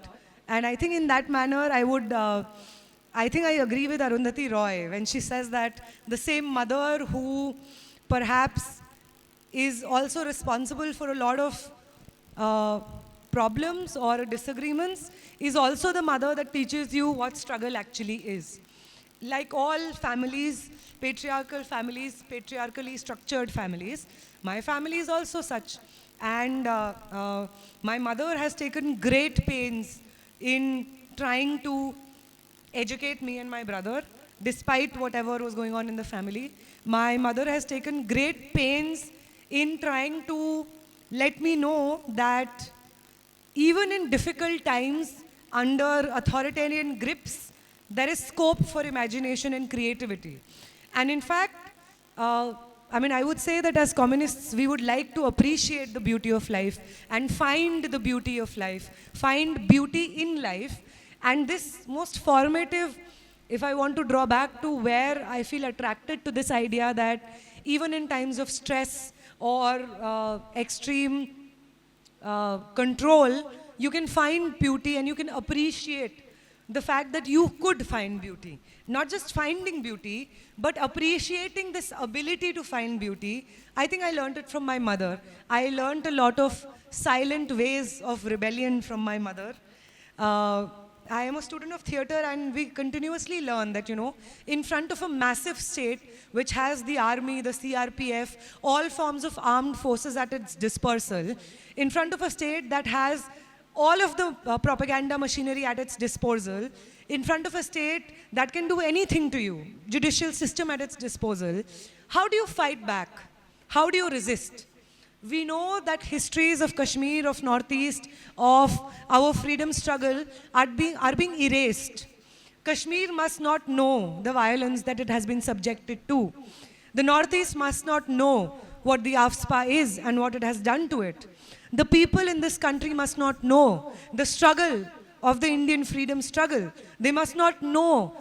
And I think in that manner, I think I agree with Arundhati Roy when she says that the same mother who perhaps is also responsible for a lot of problems or disagreements is also the mother that teaches you what struggle actually is. Like all families, patriarchal families, patriarchally structured families, my family is also such. And my mother has taken great pains in trying to educate me and my brother, despite whatever was going on in the family. My mother has taken great pains in trying to let me know that even in difficult times, under authoritarian grips, there is scope for imagination and creativity. And in fact, I would say that as communists, we would like to appreciate the beauty of life and find the beauty of life, find beauty in life. And this most formative, if I want to draw back to where I feel attracted to this idea that even in times of stress or extreme control, you can find beauty and you can appreciate the fact that you could find beauty. Not just finding beauty, but appreciating this ability to find beauty. I think I learned it from my mother. I learned a lot of silent ways of rebellion from my mother. I am a student of theatre, and we continuously learn that, in front of a massive state which has the army, the CRPF, all forms of armed forces at its dispersal, in front of a state that has all of the propaganda machinery at its disposal, in front of a state that can do anything to you, judicial system at its disposal, how do you fight back? How do you resist? We know that histories of Kashmir, of Northeast, of our freedom struggle are being erased. Kashmir must not know the violence that it has been subjected to. The Northeast must not know what the AFSPA is and what it has done to it. The people in this country must not know the struggle of the Indian freedom struggle. They must not know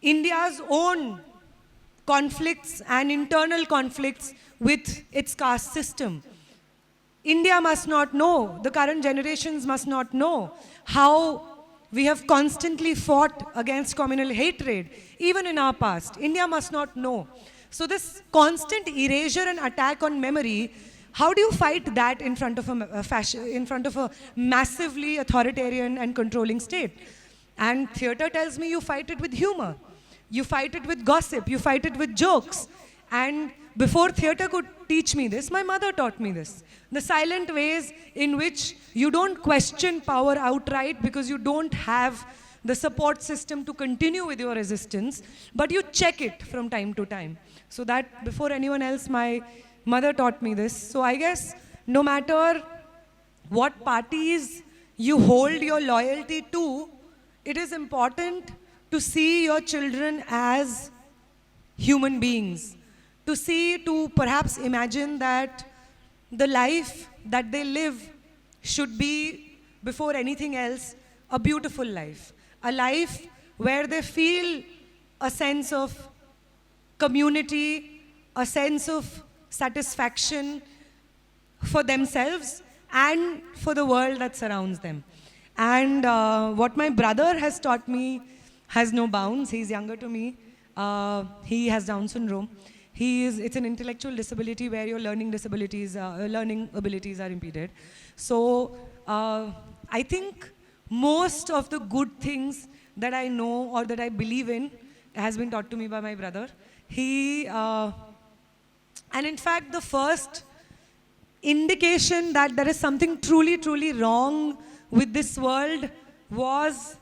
India's own conflicts and internal conflicts with its caste system. India must not know, the current generations must not know how we have constantly fought against communal hatred, even in our past. India must not know. So this constant erasure and attack on memory, how do you fight that in front of a massively authoritarian and controlling state? And theatre tells me you fight it with humor. You fight it with gossip. You fight it with jokes. And before theatre could teach me this, my mother taught me this. The silent ways in which you don't question power outright because you don't have the support system to continue with your resistance, but you check it from time to time. So that before anyone else, my mother taught me this. So I guess no matter what parties you hold your loyalty to, it is important to see your children as human beings, to see, to perhaps imagine that the life that they live should be, before anything else, a beautiful life. A life where they feel a sense of community, a sense of satisfaction for themselves and for the world that surrounds them. And what my brother has taught me has no bounds. He's younger to me. He has Down syndrome. It's an intellectual disability where your learning abilities are impeded. So I think most of the good things that I know or that I believe in has been taught to me by my brother. And in fact, the first indication that there is something truly, truly wrong with this world was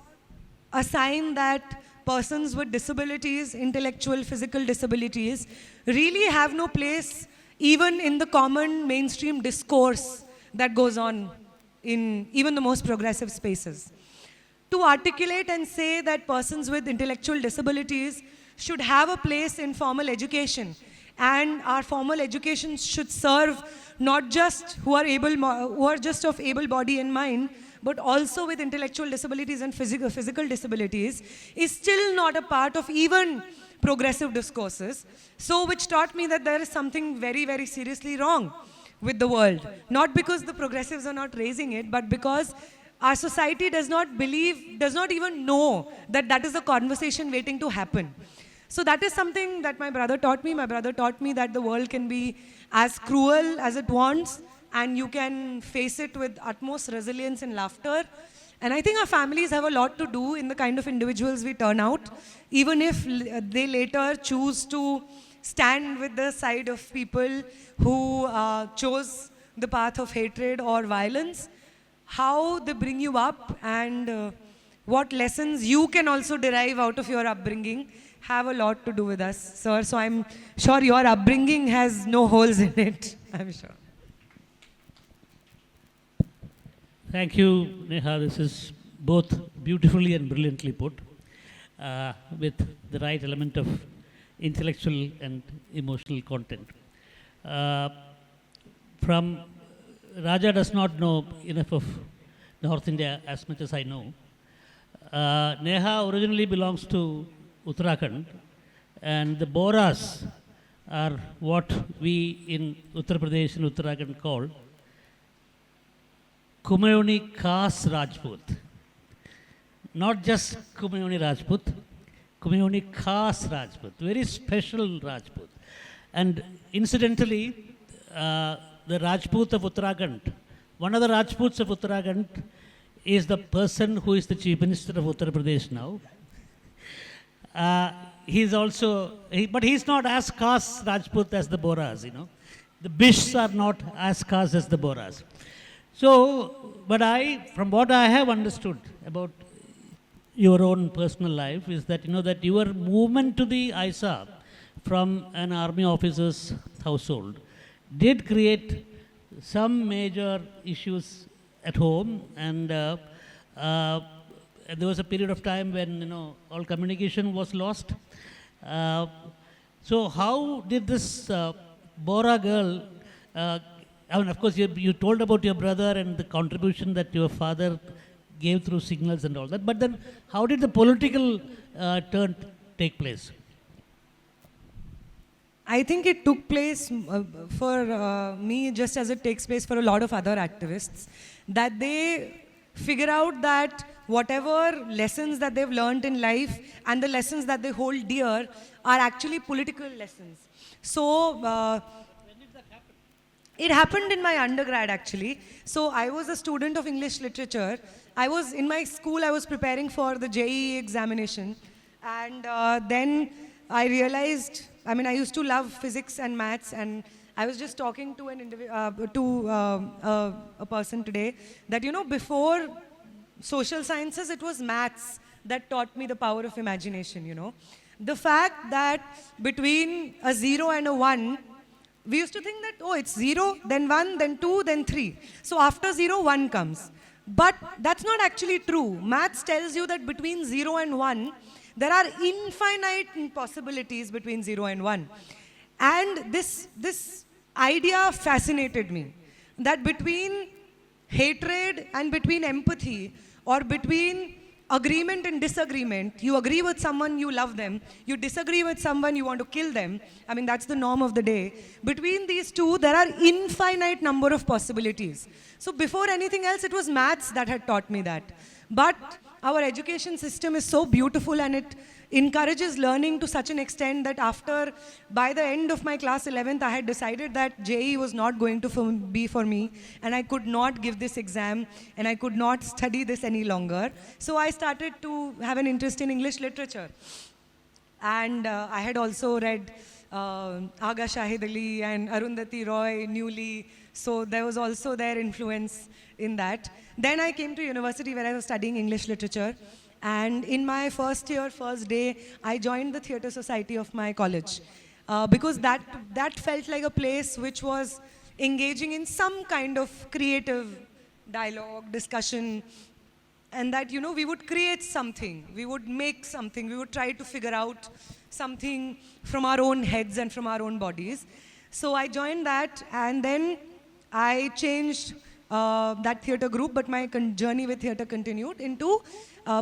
a sign that persons with disabilities, intellectual, physical disabilities, really have no place even in the common mainstream discourse that goes on in even the most progressive spaces. To articulate and say that persons with intellectual disabilities should have a place in formal education, and our formal education should serve not just who are just of able body and mind, but also with intellectual disabilities and physical disabilities, is still not a part of even progressive discourses. So which taught me that there is something very, very seriously wrong with the world. Not because the progressives are not raising it, but because our society does not even know that that is a conversation waiting to happen. So that is something that my brother taught me. My brother taught me that the world can be as cruel as it wants, and you can face it with utmost resilience and laughter. And I think our families have a lot to do in the kind of individuals we turn out, even if they later choose to stand with the side of people who chose the path of hatred or violence. How they bring you up and what lessons you can also derive out of your upbringing have a lot to do with us, sir. So I'm sure your upbringing has no holes in it, I'm sure. Thank you, Neha. This is both beautifully and brilliantly put, with the right element of intellectual and emotional content. From Raja does not know enough of North India as much as I know. Neha originally belongs to Uttarakhand, and the Boras are what we in Uttar Pradesh and Uttarakhand call Kumayoni Khas Rajput. Not just Kumayoni Rajput, Kumayoni Khas Rajput, very special Rajput. And incidentally, the Rajput of Uttarakhand, one of the Rajputs of Uttarakhand is the person who is the Chief Minister of Uttar Pradesh now. He's also, but he's not as Khas Rajput as the Boras, you know. The Bishs are not as Khas as the Boras. So, but from what I have understood about your own personal life is that, you know, that your movement to the ISA from an army officer's household did create some major issues at home, and there was a period of time when, you know, all communication was lost. So how did this Bora girl, I mean, of course, you told about your brother and the contribution that your father gave through signals and all that, but then how did the political turn take place? I think it took place for me just as it takes place for a lot of other activists, that they figure out that whatever lessons that they've learned in life and the lessons that they hold dear are actually political lessons. So, when did that happen? It happened in my undergrad actually. So I was a student of English literature. In my school, I was preparing for the JEE examination. And then I realized, I mean, I used to love physics and maths, and I was just talking to a person today that, you know, before social sciences, it was maths that taught me the power of imagination, you know. The fact that between a 0 and a 1, we used to think that, oh, it's 0, then 1, then 2, then 3. So after 0, 1 comes. But that's not actually true. Maths tells you that between 0 and 1, There are infinite possibilities between 0 and 1. And this idea fascinated me, that between hatred and between empathy, or between agreement and disagreement, you agree with someone, you love them, you disagree with someone, you want to kill them. I mean, that's the norm of the day. Between these two, there are infinite number of possibilities. So before anything else, it was maths that had taught me that. But our education system is so beautiful, and it encourages learning to such an extent that by the end of my class 11th, I had decided that JEE was not going to be for me, and I could not give this exam, and I could not study this any longer. So I started to have an interest in English literature. And I had also read Aga Shahid Ali and Arundhati Roy newly, so there was also their influence in that. Then I came to university where I was studying English literature, and in my first year, first day, I joined the theatre society of my college, because that felt like a place which was engaging in some kind of creative dialogue, discussion, and that, you know, we would create something, we would make something, we would try to figure out something from our own heads and from our own bodies. So I joined that, and then I changed that theatre group, but my journey with theatre continued into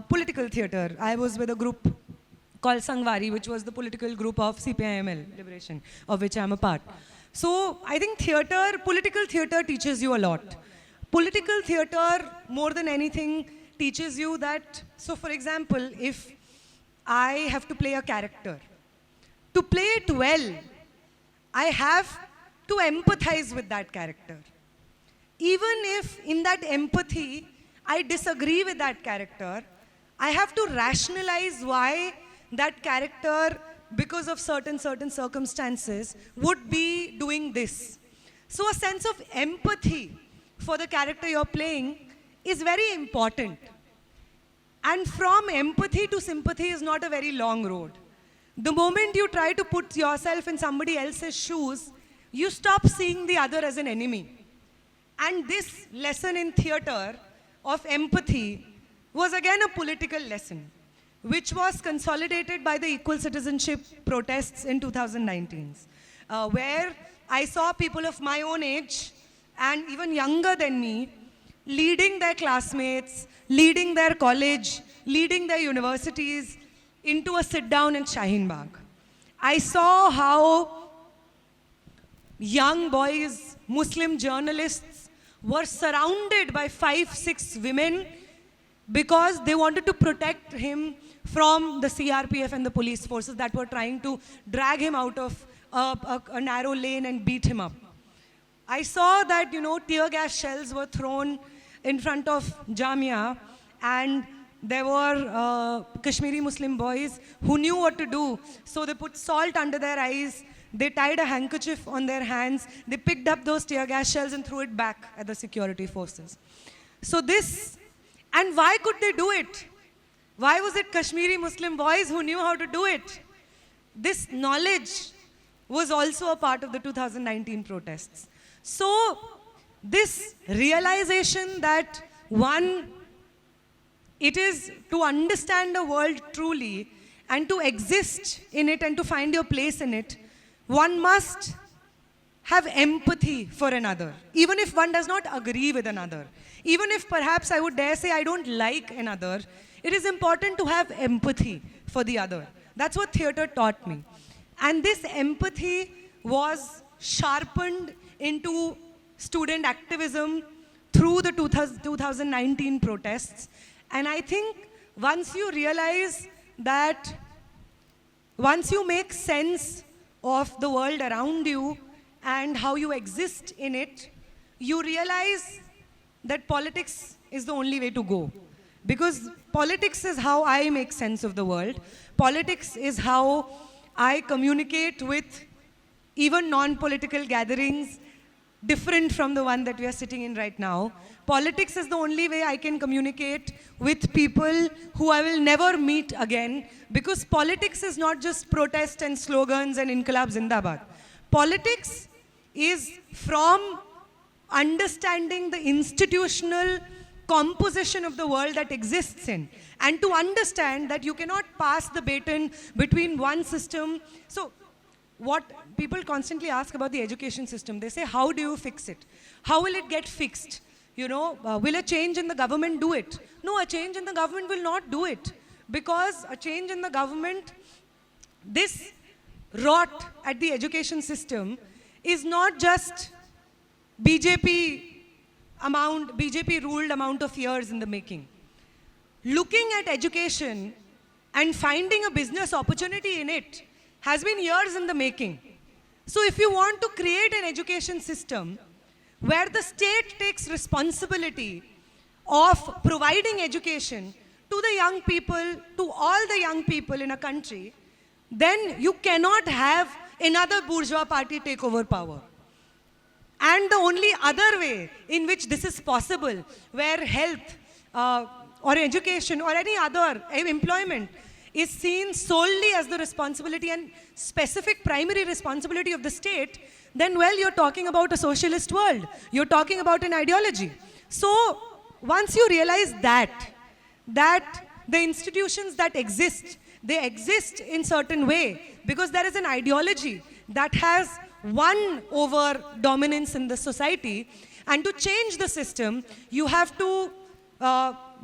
political theatre. I was with a group called Sangwari, which was the political group of CPIML Liberation, of which I am a part. So I think political theatre teaches you a lot. Political theatre, more than anything, teaches you that, so for example, if I have to play a character, to play it well, I have to empathize with that character. Even if in that empathy, I disagree with that character, I have to rationalize why that character, because of certain circumstances, would be doing this. So a sense of empathy for the character you're playing is very important. And from empathy to sympathy is not a very long road. The moment you try to put yourself in somebody else's shoes, you stop seeing the other as an enemy. And this lesson in theatre of empathy was again a political lesson, which was consolidated by the equal citizenship protests in 2019, where I saw people of my own age and even younger than me leading their classmates, leading their college, leading their universities into a sit-down in Shaheen Bagh. I saw how young boys, Muslim journalists, were surrounded by 5-6 women because they wanted to protect him from the CRPF and the police forces that were trying to drag him out of a narrow lane and beat him up. I saw that, you know, tear gas shells were thrown in front of Jamia, and there were Kashmiri Muslim boys who knew what to do. So they put salt under their eyes, they tied a handkerchief on their hands, they picked up those tear gas shells and threw it back at the security forces. So this, and why could they do it? Why was it Kashmiri Muslim boys who knew how to do it? This knowledge was also a part of the 2019 protests. So this realization that it is to understand the world truly and to exist in it and to find your place in it, one must have empathy for another, even if one does not agree with another. Even if perhaps I would dare say I don't like another, it is important to have empathy for the other. That's what theatre taught me. And this empathy was sharpened into student activism through the 2019 protests. And I think once you realize that, once you make sense of the world around you and how you exist in it, you realize that politics is the only way to go. Because politics is how I make sense of the world. Politics is how I communicate with even non-political gatherings different from the one that we are sitting in right now. Politics is the only way I can communicate with people who I will never meet again, because politics is not just protest and slogans and Inqilab Zindabad. Politics is from understanding the institutional composition of the world that exists in, and to understand that you cannot pass the baton between one system. So what people constantly ask about the education system, they say, how do you fix it? How will it get fixed? You know, will a change in the government do it? No, a change in the government will not do it, because a change in the government, this rot at the education system is not just BJP ruled amount of years in the making. Looking at education and finding a business opportunity in it has been years in the making. So if you want to create an education system where the state takes responsibility of providing education to the young people, to all the young people in a country, then you cannot have another bourgeois party take over power. And the only other way in which this is possible, where health or education or any other employment is seen solely as the responsibility and specific primary responsibility of the state, then, well, you're talking about a socialist world. You're talking about an ideology. So once you realize that the institutions that exist, they exist in certain way because there is an ideology that has won over dominance in the society, and to change the system, you have to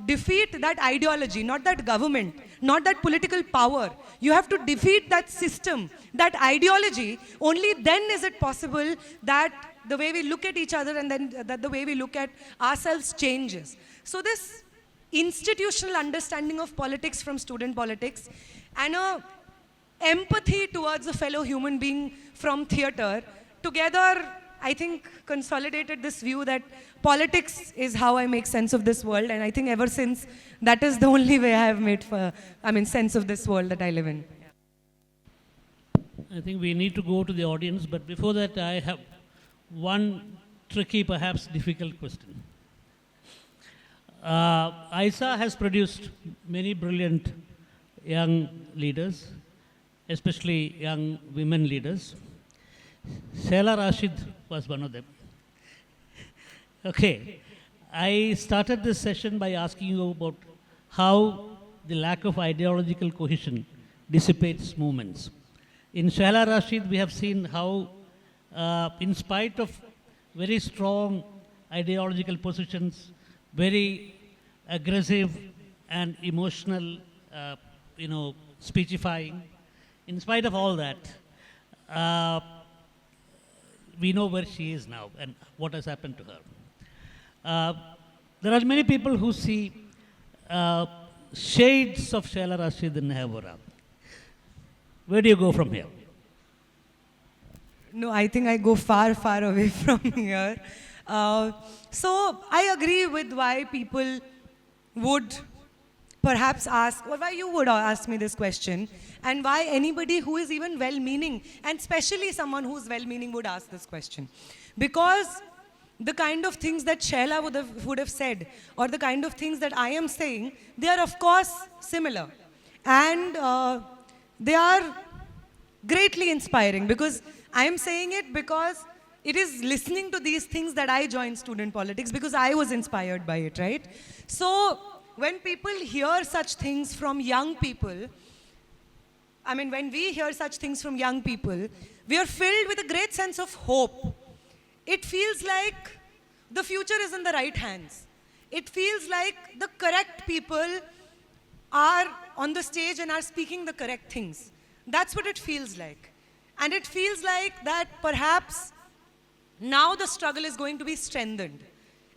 defeat that ideology, not that government, not that political power. You have to defeat that system, that ideology. Only then is it possible that the way we look at each other and then that the way we look at ourselves changes. So this institutional understanding of politics from student politics and a empathy towards a fellow human being from theatre, together, I think, consolidated this view that politics is how I make sense of this world. And I think ever since, that is the only way I have made sense of this world that I live in. I think we need to go to the audience, but before that, I have one tricky, perhaps difficult question. ISA has produced many brilliant young leaders, especially young women leaders. Sheila Rashid was one of them. Okay, I started this session by asking you about how the lack of ideological cohesion dissipates movements. In Sheila Rashid, we have seen how, in spite of very strong ideological positions, very aggressive and emotional, speechifying, in spite of all that, we know where she is now and what has happened to her. There are many people who see shades of Sheila Rashid in Hevora. Where do you go from here? No, I think I go far, far away from here. So I agree with why people would perhaps ask, or why you would ask me this question, and why anybody who is even well-meaning, and especially someone who's well-meaning, would ask this question. Because the kind of things that Sheila would have said, or the kind of things that I am saying, they are of course similar. And they are greatly inspiring, because I am saying it because it is listening to these things that I joined student politics, because I was inspired by it, right? So when people hear such things from young people, when we hear such things from young people, we are filled with a great sense of hope. It feels like the future is in the right hands. It feels like the correct people are on the stage and are speaking the correct things. That's what it feels like. And it feels like that perhaps now the struggle is going to be strengthened.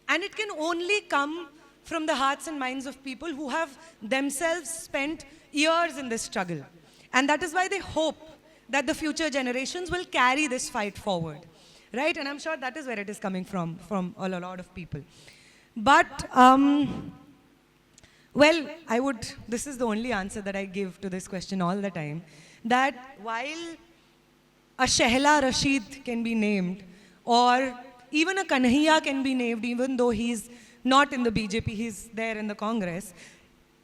And it can only come from the hearts and minds of people who have themselves spent years in this struggle. And that is why they hope that the future generations will carry this fight forward. Right? And I'm sure that is where it is coming from a lot of people. But, this is the only answer that I give to this question all the time, that while a Sheila Rashid can be named, or even a Kanhaiya can be named, even though he's not in the BJP, he's there in the Congress,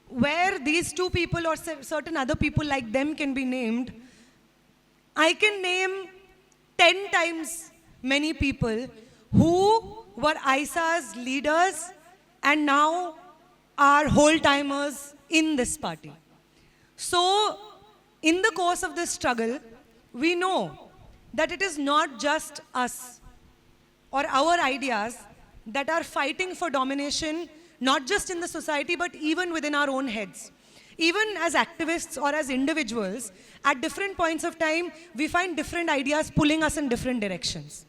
where these two people or certain other people like them can be named, I can name 10 times many people who were ISA's leaders and now are whole timers in this party. So, in the course of this struggle, we know that it is not just us or our ideas that are fighting for domination, not just in the society, but even within our own heads. Even as activists or as individuals, at different points of time, we find different ideas pulling us in different directions.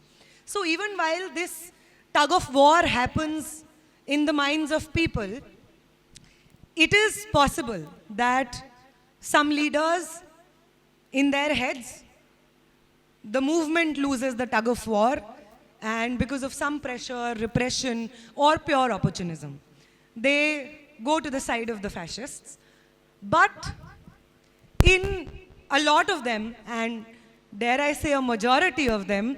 So even while this tug of war happens in the minds of people, it is possible that some leaders, in their heads, the movement loses the tug of war, and because of some pressure, repression, or pure opportunism, they go to the side of the fascists. But in a lot of them, and dare I say a majority of them,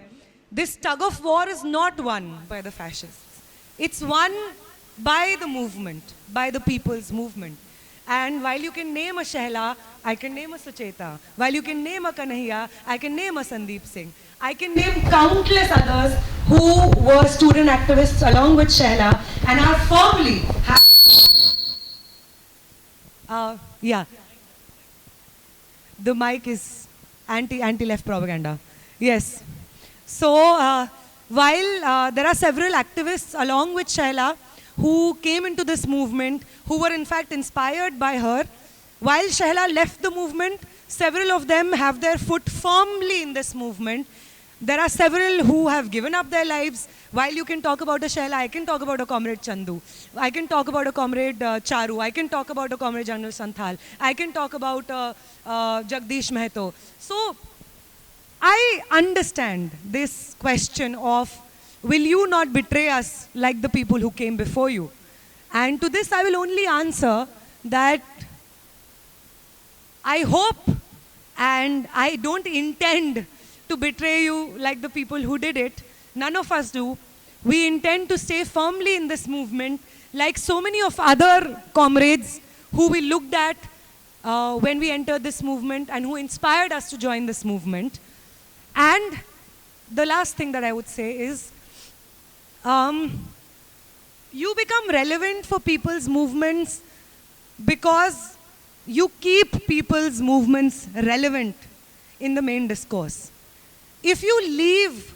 this tug of war is not won by the fascists. It's won by the movement, by the people's movement. And while you can name a Shehla, I can name a Sucheta. While you can name a Kanhaiya, I can name a Sandeep Singh. I can name countless others who were student activists along with Shehla and are firmly yeah. The mic is anti-left propaganda. Yes. So while there are several activists along with Shehla who came into this movement, who were in fact inspired by her, while Shehla left the movement, several of them have their foot firmly in this movement. There are several who have given up their lives. While you can talk about a Shehla, I can talk about a comrade Chandu. I can talk about a comrade Charu. I can talk about a comrade General Santhal. I can talk about Jagdish Meheto. So I understand this question of, will you not betray us like the people who came before you? And to this I will only answer that I hope and I don't intend to betray you like the people who did it. None of us do. We intend to stay firmly in this movement like so many of other comrades who we looked at when we entered this movement and who inspired us to join this movement. And the last thing that I would say is, you become relevant for people's movements because you keep people's movements relevant in the main discourse. If you leave,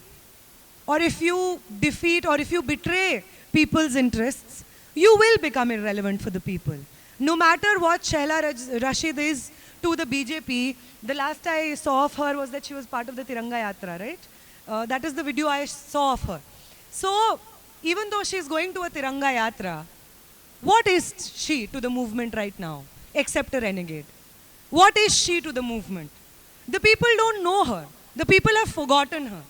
or if you defeat, or if you betray people's interests, you will become irrelevant for the people. No matter what Shehla Rashid is to the BJP, the last I saw of her was that she was part of the Tiranga Yatra, right? That is the video I saw of her. So, even though she is going to a Tiranga Yatra, what is she to the movement right now, except a renegade? What is she to the movement? The people don't know her. The people have forgotten her.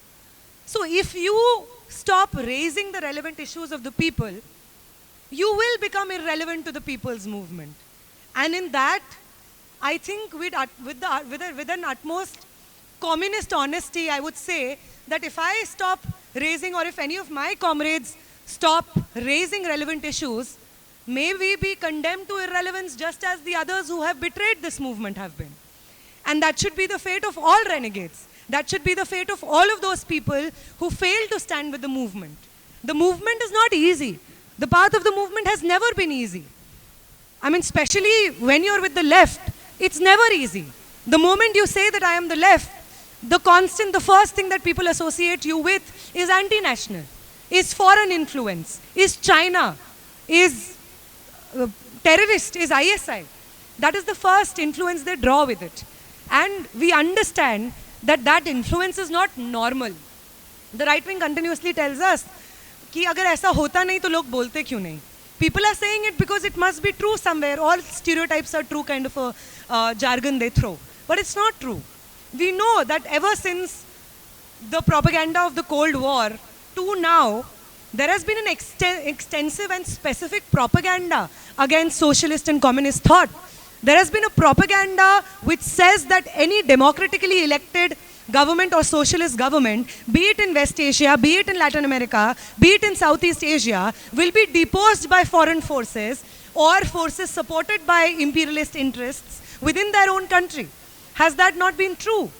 So if you stop raising the relevant issues of the people, you will become irrelevant to the people's movement. And in that, I think with an utmost communist honesty, I would say that if I stop raising, or if any of my comrades stop raising relevant issues, may we be condemned to irrelevance just as the others who have betrayed this movement have been. And that should be the fate of all renegades. That should be the fate of all of those people who fail to stand with the movement. The movement is not easy. The path of the movement has never been easy. I mean, especially when you're with the left, it's never easy. The moment you say that I am the left, the first thing that people associate you with is anti-national, is foreign influence, is China, is terrorist, is ISI. That is the first influence they draw with it. And we understand that that influence is not normal. The right wing continuously tells us कि अगर ऐसा होता नहीं तो लोग बोलते क्यों नहीं? People are saying it because it must be true somewhere. All stereotypes are true, kind of a jargon they throw. But it's not true. We know that ever since the propaganda of the Cold War to now, there has been an extensive and specific propaganda against socialist and communist thought. There has been a propaganda which says that any democratically elected government or socialist government, be it in West Asia, be it in Latin America, be it in Southeast Asia, will be deposed by foreign forces or forces supported by imperialist interests within their own country. Has that not been true?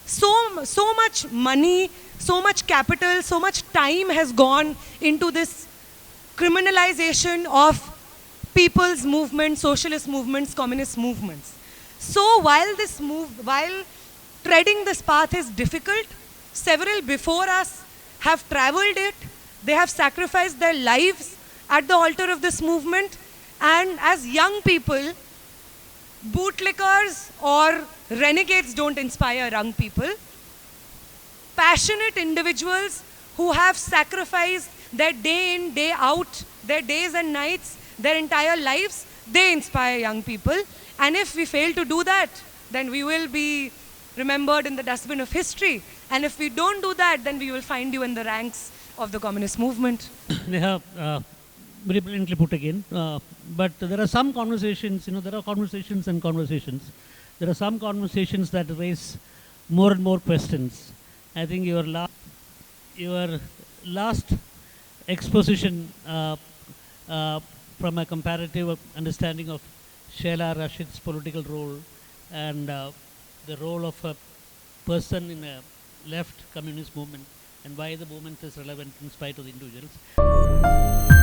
So much money, so much capital, so much time has gone into this criminalization of people's movements, socialist movements, communist movements. So while treading this path is difficult, several before us have traveled it. They have sacrificed their lives at the altar of this movement. And as young people, bootlickers or renegades don't inspire young people. Passionate individuals who have sacrificed their day in, day out, their days and nights, their entire lives, they inspire young people. And if we fail to do that, then we will be remembered in the dustbin of history. And if we don't do that, then we will find you in the ranks of the communist movement. They have very brilliantly put again. But there are some conversations, there are conversations and conversations. There are some conversations that raise more and more questions. I think your last exposition from a comparative understanding of Sheila Rashid's political role and the role of a person in a left communist movement and why the movement is relevant in spite of the individuals.